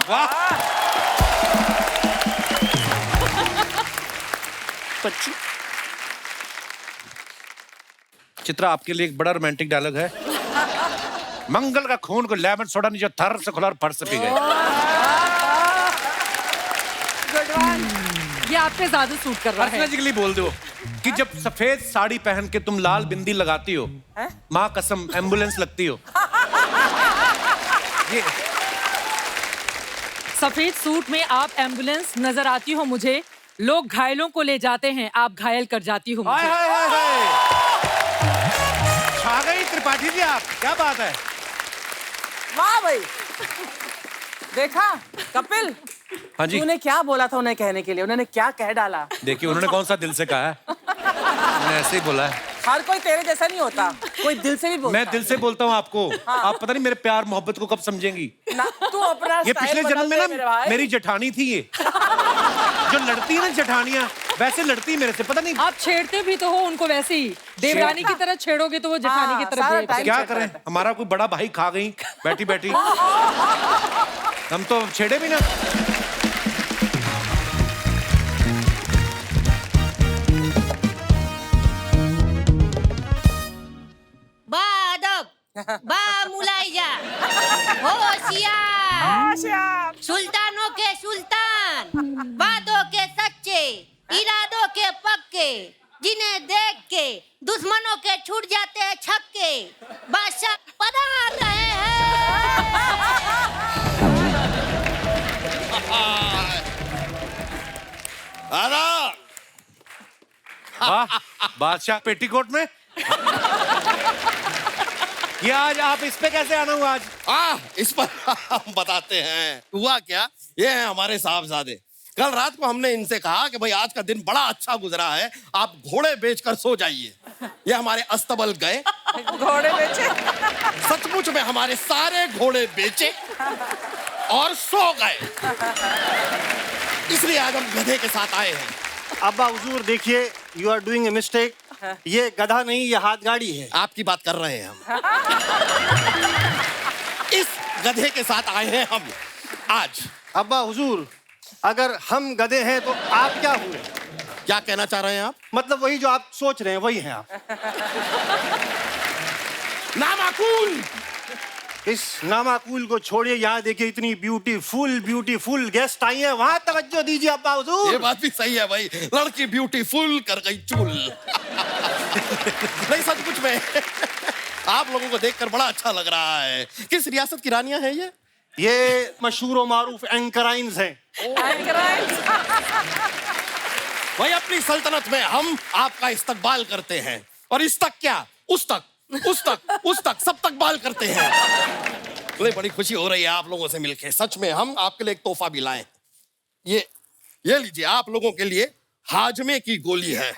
वाह, पर्ची चित्रा आपके लिए एक बड़ा रोमांटिक डायलॉग है। मंगल का खून को लेमन सोडा नीचे थर से खुला और फट से पी गए। ये आप पे ज्यादा सूट कर रहा अर्चना है। जी के लिए बोल दो कि जब सफेद साड़ी पहन के तुम लाल बिंदी लगाती हो, माँ कसम एम्बुलेंस लगती हो। ये सफेद सूट में आप एम्बुलेंस नजर आती हो मुझे, लोग घायलों को ले जाते हैं, आप घायल कर जाती हो हाय मुझे। हाय हाय हाय, छा गई त्रिपाठी जी आप, क्या बात है। वाह भाई, देखा कपिल, हाँ जी, तूने क्या बोला था उन्हें कहने के लिए, उन्होंने क्या कह डाला। देखिए उन्होंने कौन सा दिल से कहा है, उन्होंने ऐसे ही बोला है। हर कोई तेरे जैसा नहीं होता, कोई दिल से भी बोलता मैं दिल से बोलता हूँ आपको, आप पता नहीं मेरे प्यार मोहब्बत को कब समझेंगी। ना, तू अपना ये स्टाइल पिछले बदल जन्म में दे मेरे ना भाई। मेरी जेठानी थी ये, जो लड़ती है ना जेठानियां, वैसे लड़ती है मेरे से, पता नहीं आप छेड़ते भी तो हो उनको वैसे ही, देवरानी की तरह छेड़ोगे तो वो जेठानी हाँ, की तरह सारा behave टाइम क्या चेक करें, रहता है। हमारा कोई बड़ा भाई खा गई बैठी बैठी, हम तो छेड़े भी ना। बादब बा मुलाइजा होशियार सुल्तानों के सुल्तान, बातों के सच्चे, इरादों के पक्के, जिन्हें देख के दुश्मनों के छूट जाते हैं छक्के, बादशाह पधार रहे हैं। वाह, बादशाह पेटीकोट में। ये आज आप इस पे कैसे आना हुआ आज? इस पर हम बताते हैं। हुआ क्या, ये है हमारे साहबजादे। कल रात को हमने इनसे कहा कि भाई आज का दिन बड़ा अच्छा गुजरा है, आप घोड़े बेचकर सो जाइए। ये हमारे अस्तबल गए, घोड़े बेचे। सचमुच में हमारे सारे घोड़े बेचे और सो गए। इसलिए आज हम गधे के साथ आए हैं। अब्बा हुजूर देखिए, you are doing a mistake. ये गधा नहीं, ये हाथ गाड़ी है। आपकी बात कर रहे हैं हम। इस गधे के साथ आए हैं हम आज। अब्बा हुजूर, अगर हम गधे हैं तो आप क्या हुए? क्या कहना चाह रहे हैं आप? मतलब वही जो आप सोच रहे हैं वही हैं आप। नामाकूल। इस नामाकूल को छोड़िए, यहाँ देखिए इतनी ब्यूटीफुल गेस्ट आई हैं, वहां तवज्जो दीजिए अब्बा ये हुजूर। बात भी सही है भाई, लड़की ब्यूटीफुल कर गई चुल। नहीं सचमुच में आप लोगों को देखकर बड़ा अच्छा लग रहा है। किस रियासत की रानियां हैं ये? ये मशहूर और मारूफ एंकराइंस हैं। भाई अपनी सल्तनत में हम आपका इस्तकबाल करते हैं, और इस तक क्या, उस तक, उस तक, उस तक, सब तक बाल करते हैं। मुझे बड़ी खुशी हो रही है आप लोगों से मिलके। सच में हम आपके लिए एक तोहफा भी लाए। ये लीजिए, आप लोगों के लिए हाजमे की गोली है।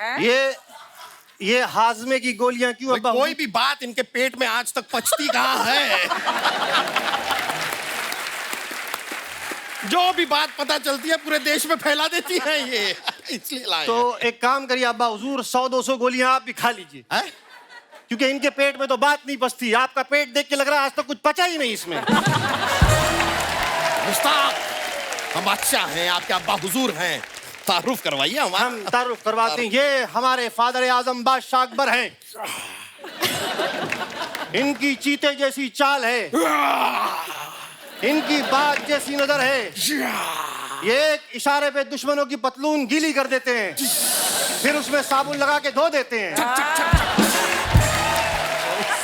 ये हाजमे की गोलियां क्यों भाई, अब्बा? कोई भी बात इनके पेट में आज तक पचती कहाँ है। जो भी बात पता चलती है पूरे देश में फैला देती है ये, इसलिए लाए तो एक काम करिए अब्बा हुजूर, 100-200 गोलियां आप भी खा लीजिए, हैं। क्योंकि इनके पेट में तो बात नहीं पचती। आपका पेट देख के लग रहा है आज तक कुछ पचा ही नहीं इसमें। मुस्ताक, हम बादशाह हैं, आपके अब्बा हुजूर हैं, तारुफ करवाइए हमारा। हम तारुफ करवाते हैं, ये हमारे फादर आजम बादशाह अकबर हैं। इनकी चीते जैसी चाल है, इनकी बात जैसी नजर है, ये एक इशारे पे दुश्मनों की पतलून गीली कर देते हैं, फिर उसमें साबुन लगा के धो देते हैं।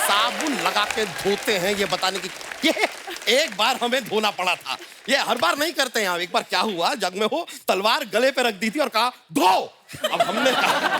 साबुन लगा के धोते हैं ये बताने की, ये एक बार हमें धोना पड़ा था, ये हर बार नहीं करते हैं। एक बार क्या हुआ, जग में हो तलवार गले पे रख दी थी और कहा धो। अब हमने कहा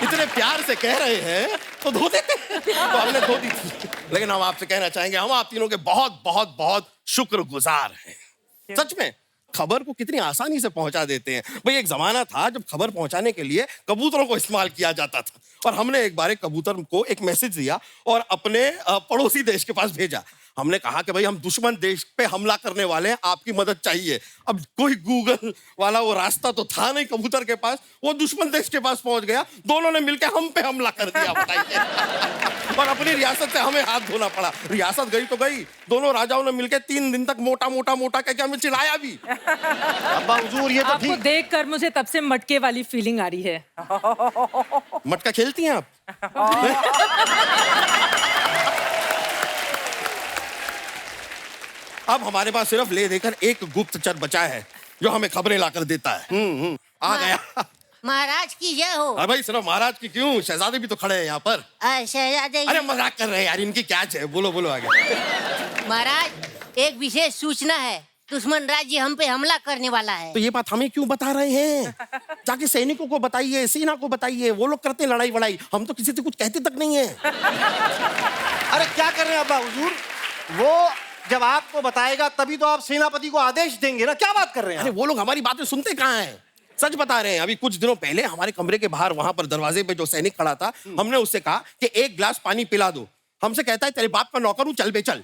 इतने प्यार से कह रहे हैं तो धो देते हैं, तो हमने धो दी थी। लेकिन हम आपसे कहना चाहेंगे, हम आप तीनों के बहुत बहुत बहुत शुक्रगुजार हैं। सच में खबर को कितनी आसानी से पहुंचा देते हैं। भाई एक जमाना था जब खबर पहुंचाने के लिए कबूतरों को इस्तेमाल किया जाता था, और हमने एक बार एक कबूतर को एक मैसेज दिया और अपने पड़ोसी देश के पास भेजा। हमने कहा कि भाई हम दुश्मन देश पे हमला करने वाले हैं, आपकी मदद चाहिए। अब कोई गूगल वाला वो रास्ता तो था नहीं कबूतर के पास, वो दुश्मन देश के पास पहुंच गया, दोनों ने मिलकर हम पे हमला कर दिया, बताइए। और अपनी रियासत से हमें हाथ धोना पड़ा। रियासत गई तो गई, दोनों राजाओं ने मिलकर 3 दिन तक मोटा मोटा मोटा कहकर हमें चिढ़ाया भी। अब्बा हुजूर ये तो आपको ठीक। देखकर मुझे तब से मटके वाली फीलिंग आ रही है। मटका खेलती हैं आप? अब हमारे पास सिर्फ ले देकर एक गुप्तचर बचा है जो हमें खबरें लाकर देता है। आ गया। महाराज की जय हो। अरे भाई सिर्फ महाराज की क्यों, शहजादे भी तो खड़े हैं यहाँ पर। शहजादे अरे मजाक कर रहे हैं यार, इनकी क्या है, बोलो बोलो आगे। महाराज एक विशेष सूचना है, दुश्मन राज्य हम पे हमला करने वाला है। तो ये बात हमें क्यों बता रहे हैं? जाके सैनिकों को बताइए, सेना को बताइए, वो लोग करते हैं लड़ाई वड़ाई, हम तो किसी से कुछ कहते तक नहीं है। अरे क्या कर रहे हैं अब्बा हुजूर, वो जब आपको बताएगा तभी तो आप सेनापति को आदेश देंगे ना, क्या बात कर रहे हैं अरे वो लोग हमारी बातें सुनते कहाँ हैं? सच बता रहे हैं। अभी कुछ दिनों पहले हमारे कमरे के बाहर वहां पर दरवाजे पे जो सैनिक खड़ा था, हमने उससे कहा कि 1 गिलास पानी पिला दो। हमसे कहता है तेरे बाप का नौकर हूं, चल बे चल।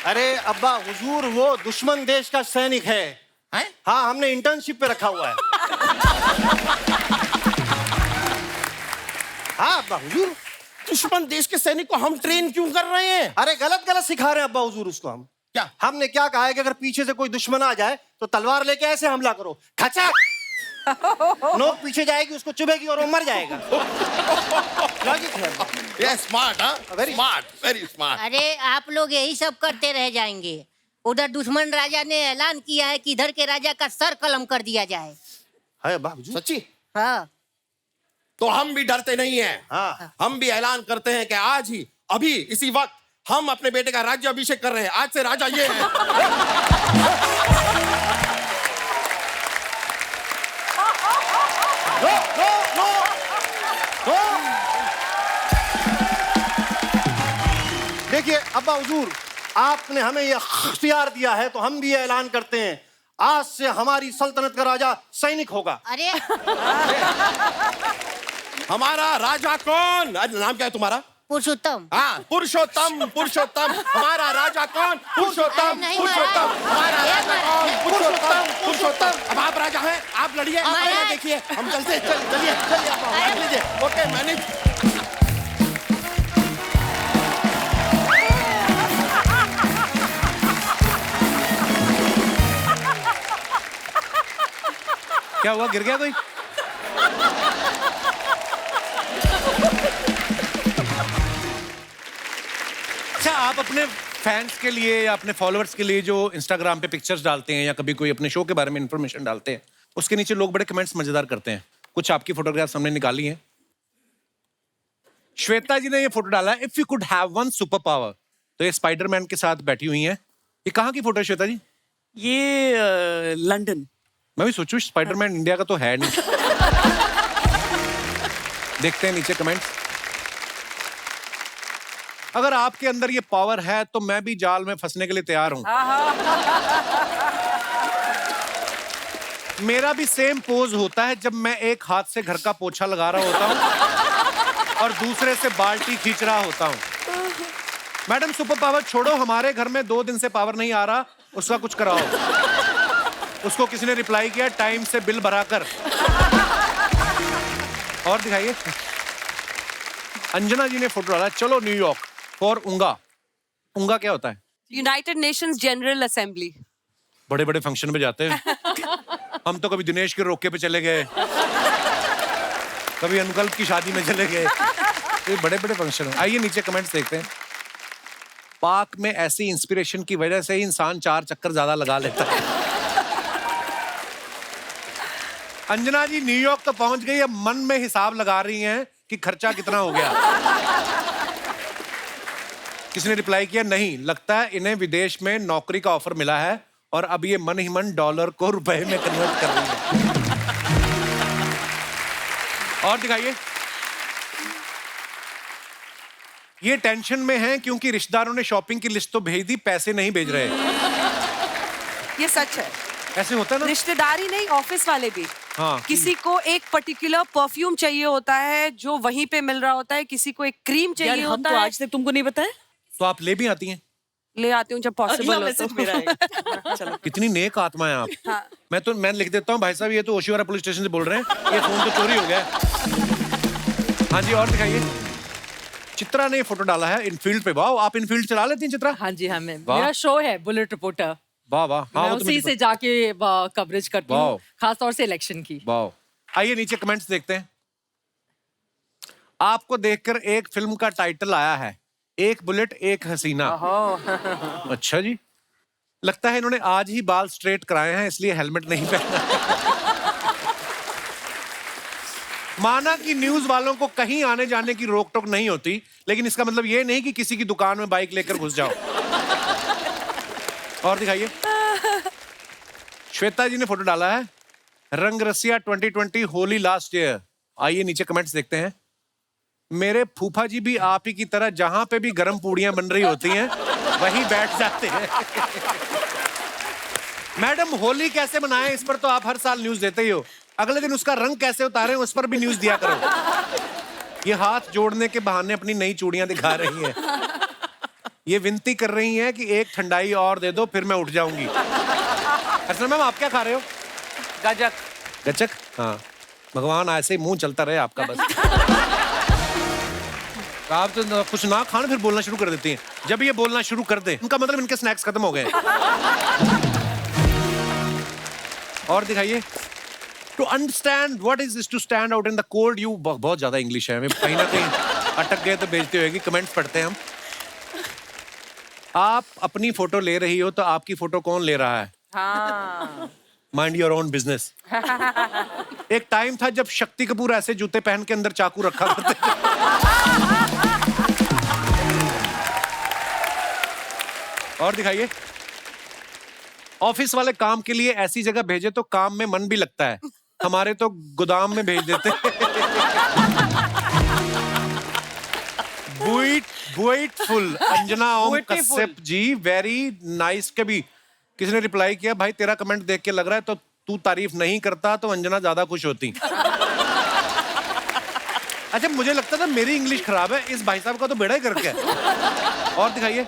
अरे अब्बा हुजूर वो दुश्मन देश का सैनिक है, हैं? हाँ हमने इंटर्नशिप पे रखा हुआ है। हाँ अब्बा हुजूर। दुश्मन देश के सैनिक को हम ट्रेन क्यों कर रहे हैं? अरे गलत गलत सिखा रहे हैं अब्बा हुजूर उसको हम। क्या? हमने क्या कहा है कि अगर पीछे से कोई दुश्मन आ जाए तो तलवार लेके ऐसे हमला करो, खचाक, नोक पीछे जाएगी, उसको चुभेगी और वो मर जाएगा। लॉजिक है। ये स्मार्ट, हाँ? Very- smart, very smart. अरे आप लोग यही सब करते रह जाएंगे। उधर दुश्मन राजा ने ऐलान किया है कि इधर के राजा का सर कलम कर दिया जाए। है अब्बा हुजूर। सच्ची? हाँ तो हम भी डरते नहीं हैं। हाँ हम भी ऐलान करते हैं कि आज ही, अभी इसी वक्त हम अपने बेटे का राज्य अभिषेक कर रहे हैं। आज से राजा ये है। No no no no. देखिए अब्बा हुजूर, आपने हमें यह इख्तियार दिया है तो हम भी ये ऐलान करते हैं, आज से हमारी सल्तनत का राजा सैनिक होगा। अरे हमारा राजा कौन? आज नाम क्या है तुम्हारा? पुरुषोत्तम। हाँ, पुरुषोत्तम। पुरुषोत्तम। हमारा राजा कौन? पुरुषोत्तम। अरे नहीं पुरुषोत्तम। महाराज। हमारा राजा कौन? पुरुषोत्तम। पुरुषोत्तम। अब आप राजा हैं, आप लड़िए, महाराज। देखिए हम चलते हैं। चलिए चलिए आप बैठ लीजिए। ओके मैंने क्या हुआ, गिर गया कोई? अच्छा, आप अपने फैंस के लिए या अपने फॉलोअर्स के लिए जो इंस्टाग्राम पे पिक्चर्स डालते हैं या कभी कोई अपने शो के बारे में इंफॉर्मेशन डालते हैं, उसके नीचे लोग बड़े कमेंट्स मजेदार करते हैं। कुछ आपकी फोटोग्राफ्स हमने निकाली हैं। श्वेता जी ने ये फोटो डाला है, if you could have one super power, तो ये स्पाइडरमैन के साथ बैठी हुई हैं। ये कहाँ की फोटो है श्वेता जी? ये लंदन। मैं भी सोचूं स्पाइडरमैन इंडिया का तो है नहीं। देखते हैं नीचे कमेंट्स। अगर आपके अंदर ये पावर है तो मैं भी जाल में फंसने के लिए तैयार हूं। मेरा भी सेम पोज होता है जब मैं एक हाथ से घर का पोछा लगा रहा होता हूं और दूसरे से बाल्टी खींच रहा होता हूं। मैडम सुपर पावर छोड़ो, हमारे घर में 2 दिन से पावर नहीं आ रहा, उसका कुछ कराओ। उसको किसी ने रिप्लाई किया, टाइम से बिल भरा कर। और दिखाइए। अंजना जी ने फोटो डाला, चलो न्यूयॉर्क फॉर उंगा। उंगा क्या होता है? United Nations general assembly. बड़े बड़े फंक्शन पे जाते हैं। हम तो कभी दिनेश के रोके पे चले गए, कभी अनुकल्प की शादी में चले गए। ये बड़े बड़े फंक्शन हैं। आइए नीचे कमेंट्स देखते हैं। पाक में ऐसी इंस्पिरेशन की वजह से ही इंसान 4 चक्कर ज्यादा लगा लेता है। अंजना जी न्यूयॉर्क तो पहुंच गई, अब मन में हिसाब लगा रही हैं कि खर्चा कितना हो गया। किसने रिप्लाई किया, नहीं लगता है इन्हें विदेश में नौकरी का ऑफर मिला है और अब ये मन ही मन डॉलर को रुपए में कन्वर्ट कर रही है। और दिखाइए। ये टेंशन में हैं क्योंकि रिश्तेदारों ने शॉपिंग की लिस्ट तो भेज दी, पैसे नहीं भेज रहे। ये सच है। ऐसे होता है ना। रिश्तेदारी नहीं, ऑफिस वाले भी। हाँ। किसी को एक पर्टिकुलर परफ्यूम चाहिए होता है जो वहीं पे मिल रहा होता है, किसी को एक क्रीम यार चाहिए हम होता तो है। आज तक तुमको नहीं बताया। तो आप ले भी आती हैं? ले आती हूँ जब अगला पॉसिबल हो मैसेज तो। मेरा है। चलो कितनी नेक आत्मा है आप। हाँ। मैं लिख देता हूँ भाई साहब, ये तो ओशिवारा पुलिस स्टेशन से बोल रहे हैं, ये फोन तो चोरी हो गया है। हाँ जी, और दिखाइए। चित्रा ने फोटो डाला है इनफील्ड पे। वाह, आप इनफील्ड चला लेती हैं चित्रा? हाँ जी, हाँ मैं, वाह। मेरा शो है बुलेट रिपोर्टर। वाह वाह। हाँ, मैं वो तो उसी मुझे से जाके कवरेज करती वाह। हूँ, खासतौर से इलेक्शन की। वाह। आइए नीचे कमेंट्स देखते हैं। आपको देखकर एक फिल्म का टाइटल आया है, एक बुलेट एक हसीना। अच्छा जी, लगता है इन्होंने आज ही बाल स्ट्रेट कराए हैं इसलिए हेलमेट नहीं पहना। माना कि न्यूज वालों को कहीं आने जाने की रोक टोक नहीं होती, लेकिन इसका मतलब ये नहीं कि किसी की दुकान में बाइक लेकर घुस जाओ। और दिखाइए। श्वेता जी ने फोटो डाला है, रंग रसिया 2020 होली लास्ट ईयर। आइए नीचे कमेंट्स देखते हैं। मेरे फूफा जी भी आप ही की तरह जहां पे भी गर्म पूड़ियां बन रही होती हैं वहीं बैठ जाते हैं। मैडम होली कैसे मनाएं, इस पर तो आप हर साल न्यूज देते ही हो। अगले दिन उसका रंग कैसे उतारें, उस पर भी न्यूज दिया करो। ये हाथ जोड़ने के बहाने अपनी नई चूड़ियां दिखा रही हैं। ये विनती कर रही हैं कि एक ठंडाई और दे दो फिर मैं उठ जाऊंगी। अर्चना मैम, आप क्या खा रहे हो? गजक। गचक? हाँ, भगवान ऐसे ही मुंह चलता रहे आपका बस। आप तो कुछ ना खाना फिर बोलना शुरू कर देती हैं। जब ये बोलना शुरू कर दे उनका मतलब इनके स्नैक्स खत्म हो गए। और दिखाइए। To understand what is to stand out in the cold, you बहुत ज्यादा इंग्लिश है, कहीं ना कहीं अटक गए तो बेइज्जती होगी। कमेंट्स पढ़ते हैं हम। आप अपनी फोटो ले रही हो तो आपकी फोटो कौन ले रहा है? हाँ। Mind your own business. एक टाइम था जब शक्ति कपूर ऐसे जूते पहन के अंदर चाकू रखा करते थे। और दिखाइए। ऑफिस वाले काम के लिए ऐसी जगह भेजे तो काम में मन भी लगता है, हमारे तो गोदाम में भेज देते। Beautiful Anjana Om Kashyap ji, very nice. कभी किसी ने रिप्लाई किया, भाई तेरा कमेंट देख के लग रहा है तो तू तारीफ नहीं करता तो अंजना ज्यादा खुश होती। अच्छा, मुझे लगता था मेरी इंग्लिश खराब है, इस भाई साहब का तो बेड़ा ही करके है। और दिखाइए।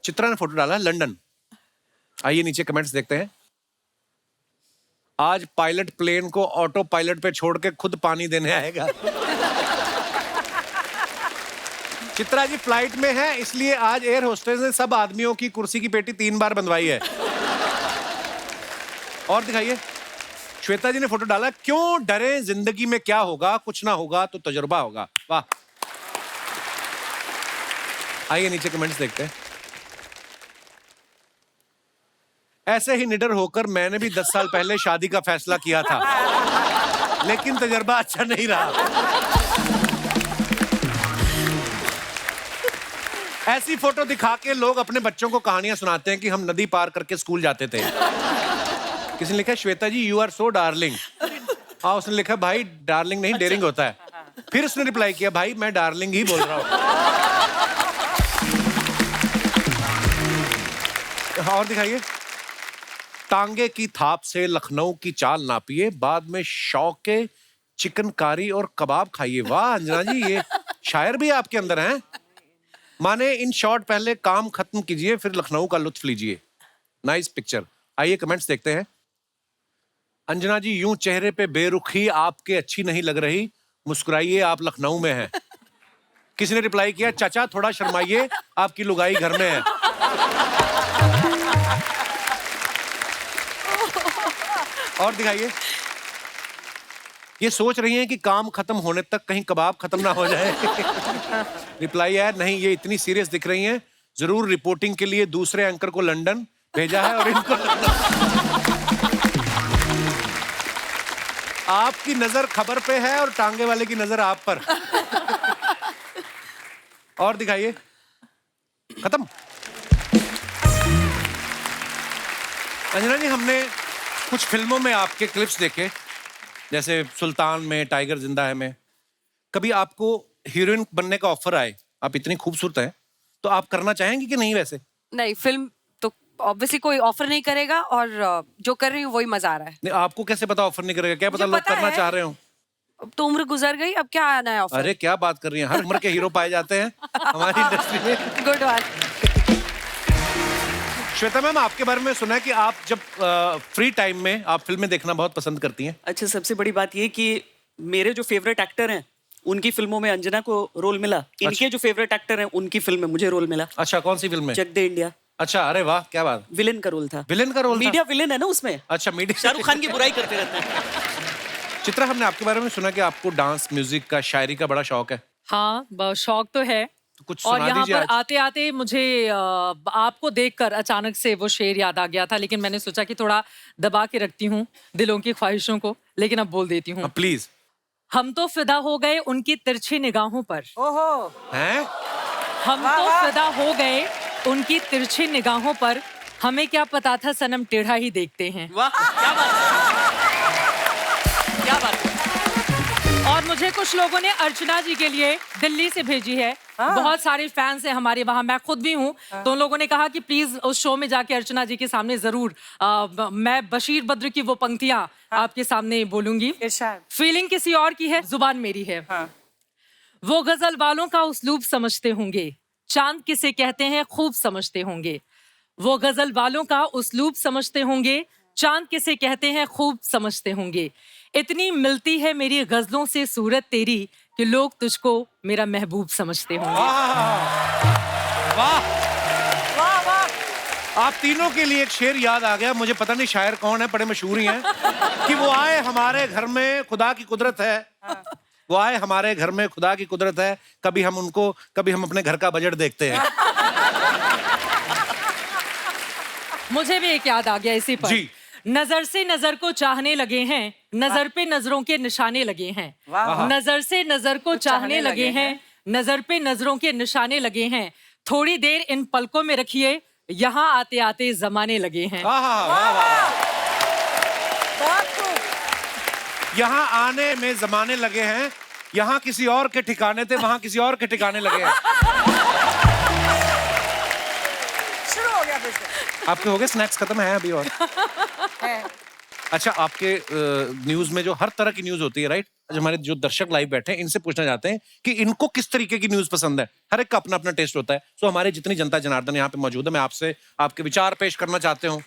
चित्रा ने फोटो डाला है लंदन। आइए नीचे कमेंट्स देखते हैं। आज पायलट प्लेन को ऑटो पायलट पे छोड़ के खुद पानी देने आएगा। चित्रा जी फ्लाइट में है इसलिए आज एयर होस्टेस ने सब आदमियों की कुर्सी की पेटी 3 बार बंधवाई है। और दिखाइए। श्वेता जी ने फोटो डाला, क्यों डरे, जिंदगी में क्या होगा, कुछ ना होगा तो तजुर्बा होगा। वाह। आइए नीचे कमेंट्स देखते हैं। ऐसे ही निडर होकर मैंने भी 10 साल पहले शादी का फैसला किया था, लेकिन तजुर्बा अच्छा नहीं रहा। ऐसी फोटो दिखा के लोग अपने बच्चों को कहानियां सुनाते हैं कि हम नदी पार करके स्कूल जाते थे। किसी ने लिखा, श्वेता जी यू आर सो डार्लिंग। हाँ, उसने लिखा, भाई डार्लिंग नहीं डेयरिंग होता है। फिर उसने रिप्लाई किया, भाई मैं डार्लिंग ही बोल रहा हूँ। और दिखाइए। टांगे की थाप से लखनऊ की चाल नापिए, बाद में शौक के चिकनकारी और कबाब खाइए। वाह अंजना जी, ये शायर भी आपके अंदर हैं। माने इन शॉर्ट, पहले काम खत्म कीजिए फिर लखनऊ का लुत्फ लीजिए। Nice picture. आइए कमेंट्स देखते हैं। अंजना जी, यूं चेहरे पे बेरुखी आपके अच्छी नहीं लग रही, मुस्कुराइए आप लखनऊ में हैं। किसी ने रिप्लाई किया, चाचा थोड़ा शर्माइए आपकी लुगाई घर में है। और दिखाइए। ये सोच रही हैं कि काम खत्म होने तक कहीं कबाब खत्म ना हो जाए। रिप्लाई है नहीं, ये इतनी सीरियस दिख रही हैं, जरूर रिपोर्टिंग के लिए दूसरे एंकर को लंदन भेजा है और इनको आपकी नजर खबर पे है और टांगे वाले की नजर आप पर। और दिखाइए, खत्म। अंजना जी, हमने कुछ फिल्मों में आपके क्लिप्स देखे, जैसे सुल्तान में, टाइगर जिंदा है में। कभी आपको हीरोइन बनने का ऑफर आए, आप इतनी खूबसूरत हैं, तो आप करना चाहेंगे कि नहीं? वैसे नहीं, फिल्म तो ऑब्वियसली कोई ऑफर नहीं करेगा, और जो कर रही हूँ वही मजा आ रहा है। नहीं, आपको कैसे पता ऑफर नहीं करेगा? क्या पता मुझे लोग पता करना है। चाह रहे हो? अब तो उम्र गुजर गई, अब क्या आना है ऑफर। अरे क्या बात कर रही हैं, हर उम्र के हीरो पाए जाते हैं हमारी इंडस्ट्री में। Good one. श्वेता मैम, आपके बारे में सुना है कि आप जब फ्री टाइम में आप फिल्में देखना बहुत पसंद करती हैं। अच्छा, सबसे बड़ी बात ये कि मेरे जो फेवरेट एक्टर हैं उनकी फिल्मों में अंजना को रोल मिला, इनके जो फेवरेट एक्टर हैं उनकी फिल्म में मुझे रोल मिला। अच्छा, कौन सी फिल्म में? चक दे इंडिया। अच्छा, अरे वाह, क्या बात। विलेन का रोल था। विलेन का रोल था? मीडिया विलेन है ना उसमें। अच्छा, मीडिया। शाहरुख खान की बुराई करते रहते हैं। चित्रा, हमने आपके बारे में सुना कि आपको डांस, म्यूजिक का, शायरी का बड़ा शौक है। हाँ, शौक तो है। तो कुछ और सुना यहाँ दीजिए पर आज। आते आते मुझे आपको देखकर अचानक से वो शेर याद आ गया था, लेकिन मैंने सोचा कि थोड़ा दबा के रखती हूँ दिलों की ख्वाहिशों को, लेकिन अब बोल देती हूँ। प्लीज। हम तो फिदा हो गए उनकी तिरछी निगाहों पर। ओहो, हैं? हम वाह, तो वाह। फिदा हो गए उनकी तिरछी निगाहों पर, हमें क्या पता था सनम टेढ़ा ही देखते हैं। वाह, क्या बात है। क्या बात है। और मुझे कुछ लोगों ने अर्चना जी के लिए दिल्ली से भेजी है। बहुत सारे फैंस हैं हमारे वहाँ, मैं खुद भी हूँ। तो उन लोगों ने कहा कि प्लीज उस शो में जाके अर्चना जी के सामने जरूर मैं बशीर बद्र की वो पंक्तियां आपके सामने बोलूंगी। इरशाद। फीलिंग किसी और की है, जुबान मेरी है। वो गजल वालों का उस्लूब समझते होंगे, चांद किसे कहते हैं खूब समझते होंगे। वो गजल वालों का उस्लूब समझते होंगे, चांद किसे कहते हैं खूब समझते होंगे। इतनी मिलती है मेरी गजलों से सूरत तेरी कि लोग तुझको मेरा महबूब समझते होंगे। वाह वाह वाह। आप तीनों के लिए एक शेर याद आ गया, मुझे पता नहीं शायर कौन है, बड़े मशहूर ही हैं, कि वो आए हमारे घर में खुदा की कुदरत है। वो आए हमारे घर में खुदा की कुदरत है, कभी हम उनको, कभी हम अपने घर का बजट देखते हैं। मुझे भी एक याद आ गया इसी पर। जी। नजर से नजर को चाहने लगे हैं, नजर पे नजरों के निशाने लगे हैं। नजर से नजर को चाहने लगे हैं, नजर पे नजरों के निशाने लगे हैं। थोड़ी देर इन पलकों में रखिए, यहाँ आते आते जमाने लगे हैं। यहाँ आने में जमाने लगे हैं, यहाँ किसी और के ठिकाने थे, वहाँ किसी और के ठिकाने लगे हैं। शुरू हो गया फिर से। आपके हो गए स्नैक्स खत्म है अभी और? अच्छा, आपके न्यूज में जो हर तरह की न्यूज होती है, राइट? आज हमारे जो दर्शक लाइव बैठे हैं, इनसे पूछना चाहते हैं कि इनको किस तरीके की न्यूज पसंद है। हर एक का अपना अपना टेस्ट होता है। सो हमारे जितनी जनता जनार्दन यहाँ पे मौजूद है, मैं आपसे आपके विचार पेश करना चाहते हूँ,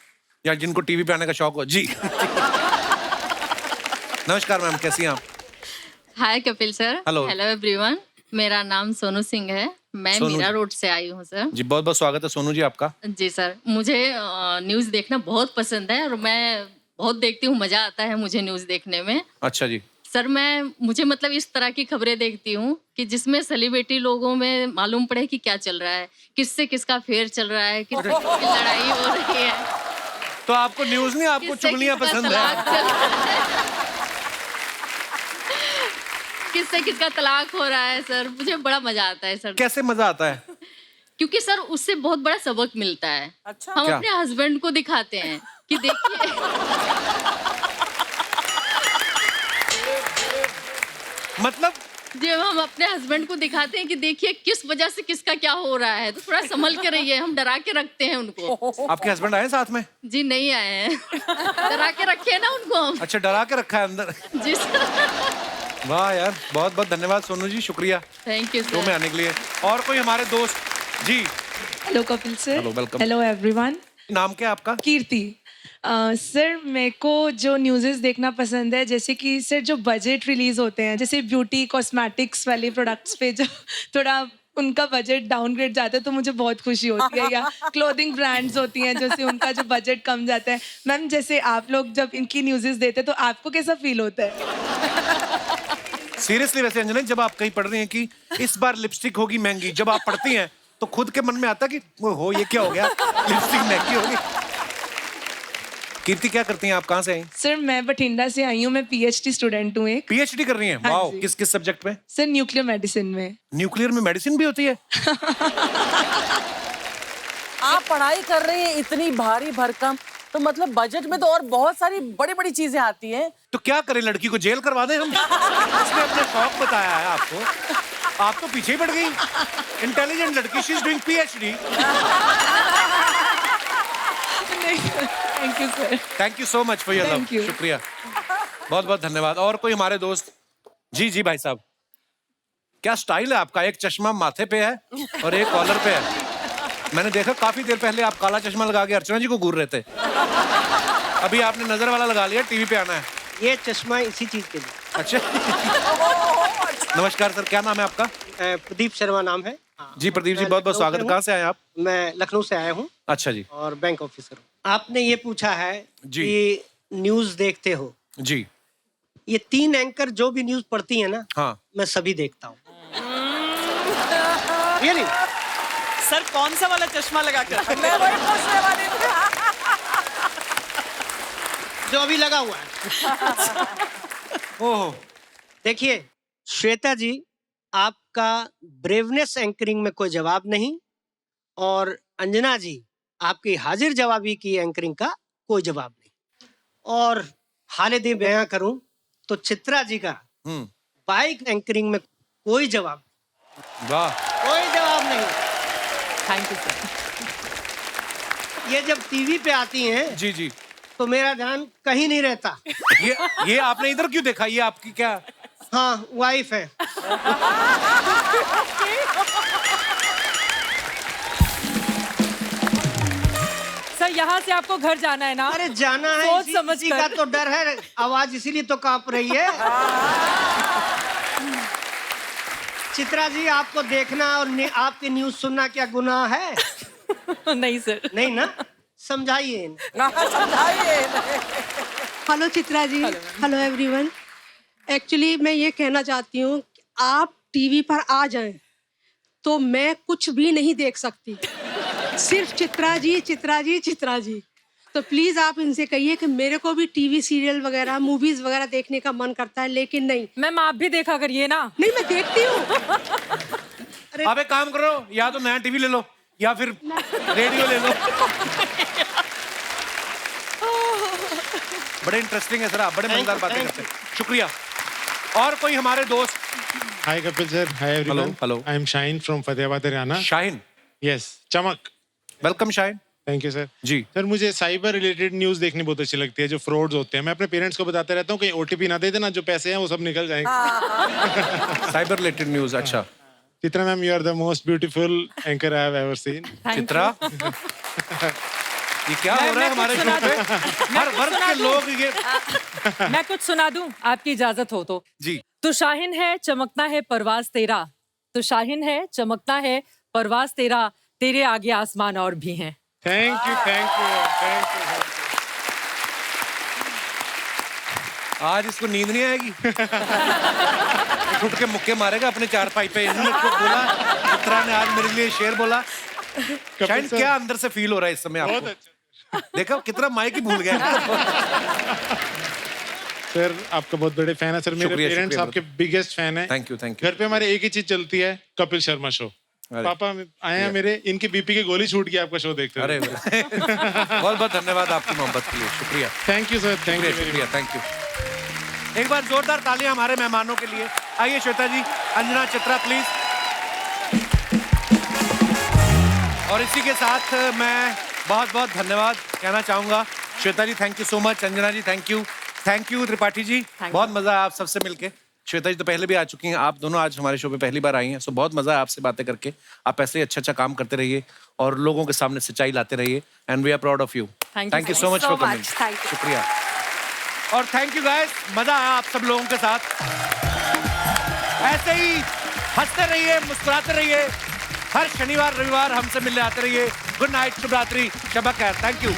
या जिनको टीवी पे आने का शौक हो। जी। नमस्कार मैम, कैसी हैं आप? Hi Kapil sir. Hello. Hello everyone. मेरा नाम सोनू सिंह है, मैं सोनू मीरा जी। रोड से आई हूँ सर। जी, बहुत बहुत स्वागत है सोनू जी आपका। जी सर, मुझे न्यूज़ देखना बहुत पसंद है और मैं बहुत देखती हूँ, मज़ा आता है मुझे न्यूज़ देखने में। अच्छा जी। सर, मुझे मतलब इस तरह की खबरें देखती हूँ कि जिसमें सेलिब्रिटी लोगों में मालूम पड़े कि क्या चल रहा है, किससे किसका फेयर चल रहा है, किससे किसकी लड़ाई हो रही है, तो आपको न्यूज नहीं, आपको किससे चुगलियां किसका पसंद तलाक है। चल रहा है, किससे किसका तलाक हो रहा है सर, मुझे बड़ा मजा आता है सर। कैसे मजा आता है? क्योंकि सर उससे बहुत बड़ा सबक मिलता है। अच्छा। हम क्या? अपने हस्बैंड को दिखाते हैं कि देखिए मतलब जब हम अपने हस्बैंड को दिखाते हैं कि देखिए किस वजह से किसका क्या हो रहा है, तो थोड़ा संभल के रहिए, हम डरा के रखते हैं उनको। आपके हस्बैंड आए साथ में? जी नहीं आए हैं, डरा के रखे हैं ना उनको हम। अच्छा, डरा के रखा है अंदर। जी सर, वाह यार, बहुत बहुत धन्यवाद सोनू जी, शुक्रिया थैंक यू शो में सर। आने के लिए। और कोई हमारे दोस्त? जी। Hello Kapil sir. Hello, welcome. Hello everyone. नाम क्या है आपका? कीर्ति। सर, मेरे को जो न्यूज़ेस देखना पसंद है, जैसे कि सर जो बजट रिलीज होते हैं, जैसे ब्यूटी कॉस्मेटिक्स वाले प्रोडक्ट्स पे जो थोड़ा उनका बजट डाउनग्रेड जाता है, तो मुझे बहुत खुशी होती है। या क्लोथिंग ब्रांड्स होती हैं जैसे उनका जो बजट कम जाता है। मैम, जैसे आप लोग जब इनकी न्यूज़ेस देते हैं तो आपको कैसा फील होता है? सीरियसली वैसे अंजना जब आप कहीं पढ़ रही हैं कि इस बार लिपस्टिक होगी महंगी, जब आप पढ़ती हैं तो खुद के मन में आता कि हो ये क्या हो गया, लिपस्टिक महंगी होगी। कीर्ति क्या करती हैं आप, कहाँ से आई? सर मैं बठिंडा से आई हूँ, मैं PhD स्टूडेंट हूँ एक। PhD कर रही हैं? हाँ वाओ, जी। किस किस सब्जेक्ट में? सर न्यूक्लियर मेडिसिन में। न्यूक्लियर में मेडिसिन भी होती है? आप पढ़ाई कर रहे हैं इतनी भारी भरकम, तो मतलब बजट में तो और बहुत सारी बड़ी बड़ी चीजें आती हैं। तो क्या करें, लड़की को जेल करवा दें हम? उसने अपने शौक बताया है आपको, आप तो पीछे ही पड़ गई। इंटेलिजेंट लड़की, she is doing PhD। Thank you sir. Thank you so much for your Thank love, you. शुक्रिया, बहुत बहुत धन्यवाद। और कोई हमारे दोस्त? जी जी भाई साहब, क्या स्टाइल है आपका, एक चश्मा माथे पे है और एक कॉलर पे है। मैंने देखा काफी देर पहले आप काला चश्मा लगा के अर्चना जी को घूर रहे थे, अभी आपने नजर वाला लगा लिया, टीवी पे आना है। ये चश्मा इसी चीज के लिए। अच्छा नमस्कार सर, क्या नाम है आपका? प्रदीप शर्मा नाम है। जी प्रदीप जी, मैं बहुत बहुत लखनऊ स्वागत से है। हूँ। कहाँ से आए आप? मैं लखनऊ से आया हूँ अच्छा जी और बैंक ऑफिसर हूँ। आपने ये पूछा है जी। कि न्यूज देखते हो। जी। ये 3 एंकर जो भी न्यूज पढ़ती है ना, हाँ मैं सभी देखता हूँ। रियली? सर कौन सा वाला चश्मा लगा कर? मैं वही पूछने वाली थी। जो अभी लगा हुआ है। ओह देखिए श्वेता जी, आपका ब्रेवनेस एंकरिंग में कोई जवाब नहीं, और अंजना जी आपकी हाजिर जवाबी की एंकरिंग का कोई जवाब नहीं। और हालिद बयां करूं तो चित्रा जी का बाइक एंकरिंग में कोई जवाब, वाह, कोई जवाब नहीं। Thank you sir. ये जब टीवी पे आती हैं जी जी। तो मेरा ध्यान कहीं नहीं रहता। ये आपने इधर क्यों देखा, ये आपकी क्या? हाँ, वाइफ है। सर यहाँ से आपको घर जाना है ना? अरे जाना है, सोच इसी समझ इसी कर। का तो डर है, आवाज इसीलिए तो कांप रही है। चित्रा जी, आपको देखना और आपकी न्यूज सुनना क्या गुनाह है? नहीं सर। नहीं ना, समझाइए। Hello Chitra ji, hello everyone. Actually मैं ये कहना चाहती हूँ कि आप टीवी पर आ जाएं तो मैं कुछ भी नहीं देख सकती, सिर्फ चित्रा जी चित्रा जी चित्रा जी। तो प्लीज आप इनसे कहिए कि मेरे को भी टीवी सीरियल वगैरह मूवीज वगैरह देखने का मन करता है, लेकिन नहीं। मैम आप भी देखा करिए ना। नहीं, मैं देखती हूँ। आप एक काम करो, या तो नया टीवी ले लो या फिर रेडियो ले लो। बड़े इंटरेस्टिंग है सर, आप बड़े मजेदार बातें करते हैं, शुक्रिया। और कोई हमारे दोस्त? Hi Kapil sir, hi everyone. Hello. I am Shaheen from Fatehpur Haryana. Shaheen, Yes, चमक. Welcome Shaheen. Thank you sir. जी सर मुझे साइबर रिलेटेड न्यूज देखनी बहुत अच्छी लगती है, जो फ्रॉड्स होते हैं। मैं अपने पेरेंट्स को बताता रहता हूँ कि OTP ना दे देना, जो पैसे हैं वो सब निकल जाएंगे। साइबर रिलेटेड न्यूज, अच्छा। Chitra ma'am, you are the most beautiful anchor I have ever seen. Chitra, ये क्या हो रहा है हमारे शो पे? हर वर्ग के लोग ये। मैं कुछ सुना दूं, आपकी इजाजत हो तो? जी। तो शाहीन है चमकता है परवाज तेरा, तो शाहीन है चमकता है परवाज तेरा, तेरे आगे आसमान और भी हैं। Thank you, thank you, thank you. आज इसको नींद नहीं आएगी। उठ के मुक्के मारेगा अपने चारपाई पे। इन्होंने तो बोला, चित्रा ने आज मेरे लिए शेर बोला। शायद सर, क्या अंदर से फील हो रहा है इस समय बहुत आपको? अच्छा। देखो कितना माइक ही भूल गया। सर आपका बहुत बड़े फैन है सर, मेरे शुक्रिया, पेरेंट्स शुक्रिया, आपके बिगेस्ट फैन है। Thank you, thank you. घर पे हमारे एक ही चीज चलती है, कपिल शर्मा शो। अरे। पापा आए हैं मेरे, इनकी बीपी की गोली छूट गई आपका शो देखते अरे हुए। बहुत बहुत धन्यवाद आपकी मोहब्बत के लिए, शुक्रिया, thank you sir, thank you, शुक्रिया, थैंक यू। एक बार जोरदार तालियां हमारे मेहमानों के लिए। आइए श्वेता जी, अंजना, चित्रा प्लीज। और इसी के साथ मैं बहुत बहुत धन्यवाद कहना चाहूंगा। Shweta ji thank you so much, Anjana ji thank you Tripathi ji, बहुत मजा आया आप सबसे मिलके। श्वेता जी तो पहले भी आ चुकी हैं, आप दोनों आज हमारे शो पे पहली बार आई हैं, सो बहुत मजा है आपसे बातें करके। आप ऐसे ही अच्छा काम करते रहिए और लोगों के सामने सच्चाई लाते रहिए, and we are proud of you. Thank you so much for coming, शुक्रिया। और थैंक यू गाइस, मजा आया आप सब लोगों के साथ। ऐसे ही हंसते रहिए, मुस्कुराते रहिए, हर शनिवार रविवार हमसे मिलने आते रहिए। गुड नाइट, शुभ रात्रि, शब खैर, थैंक यू।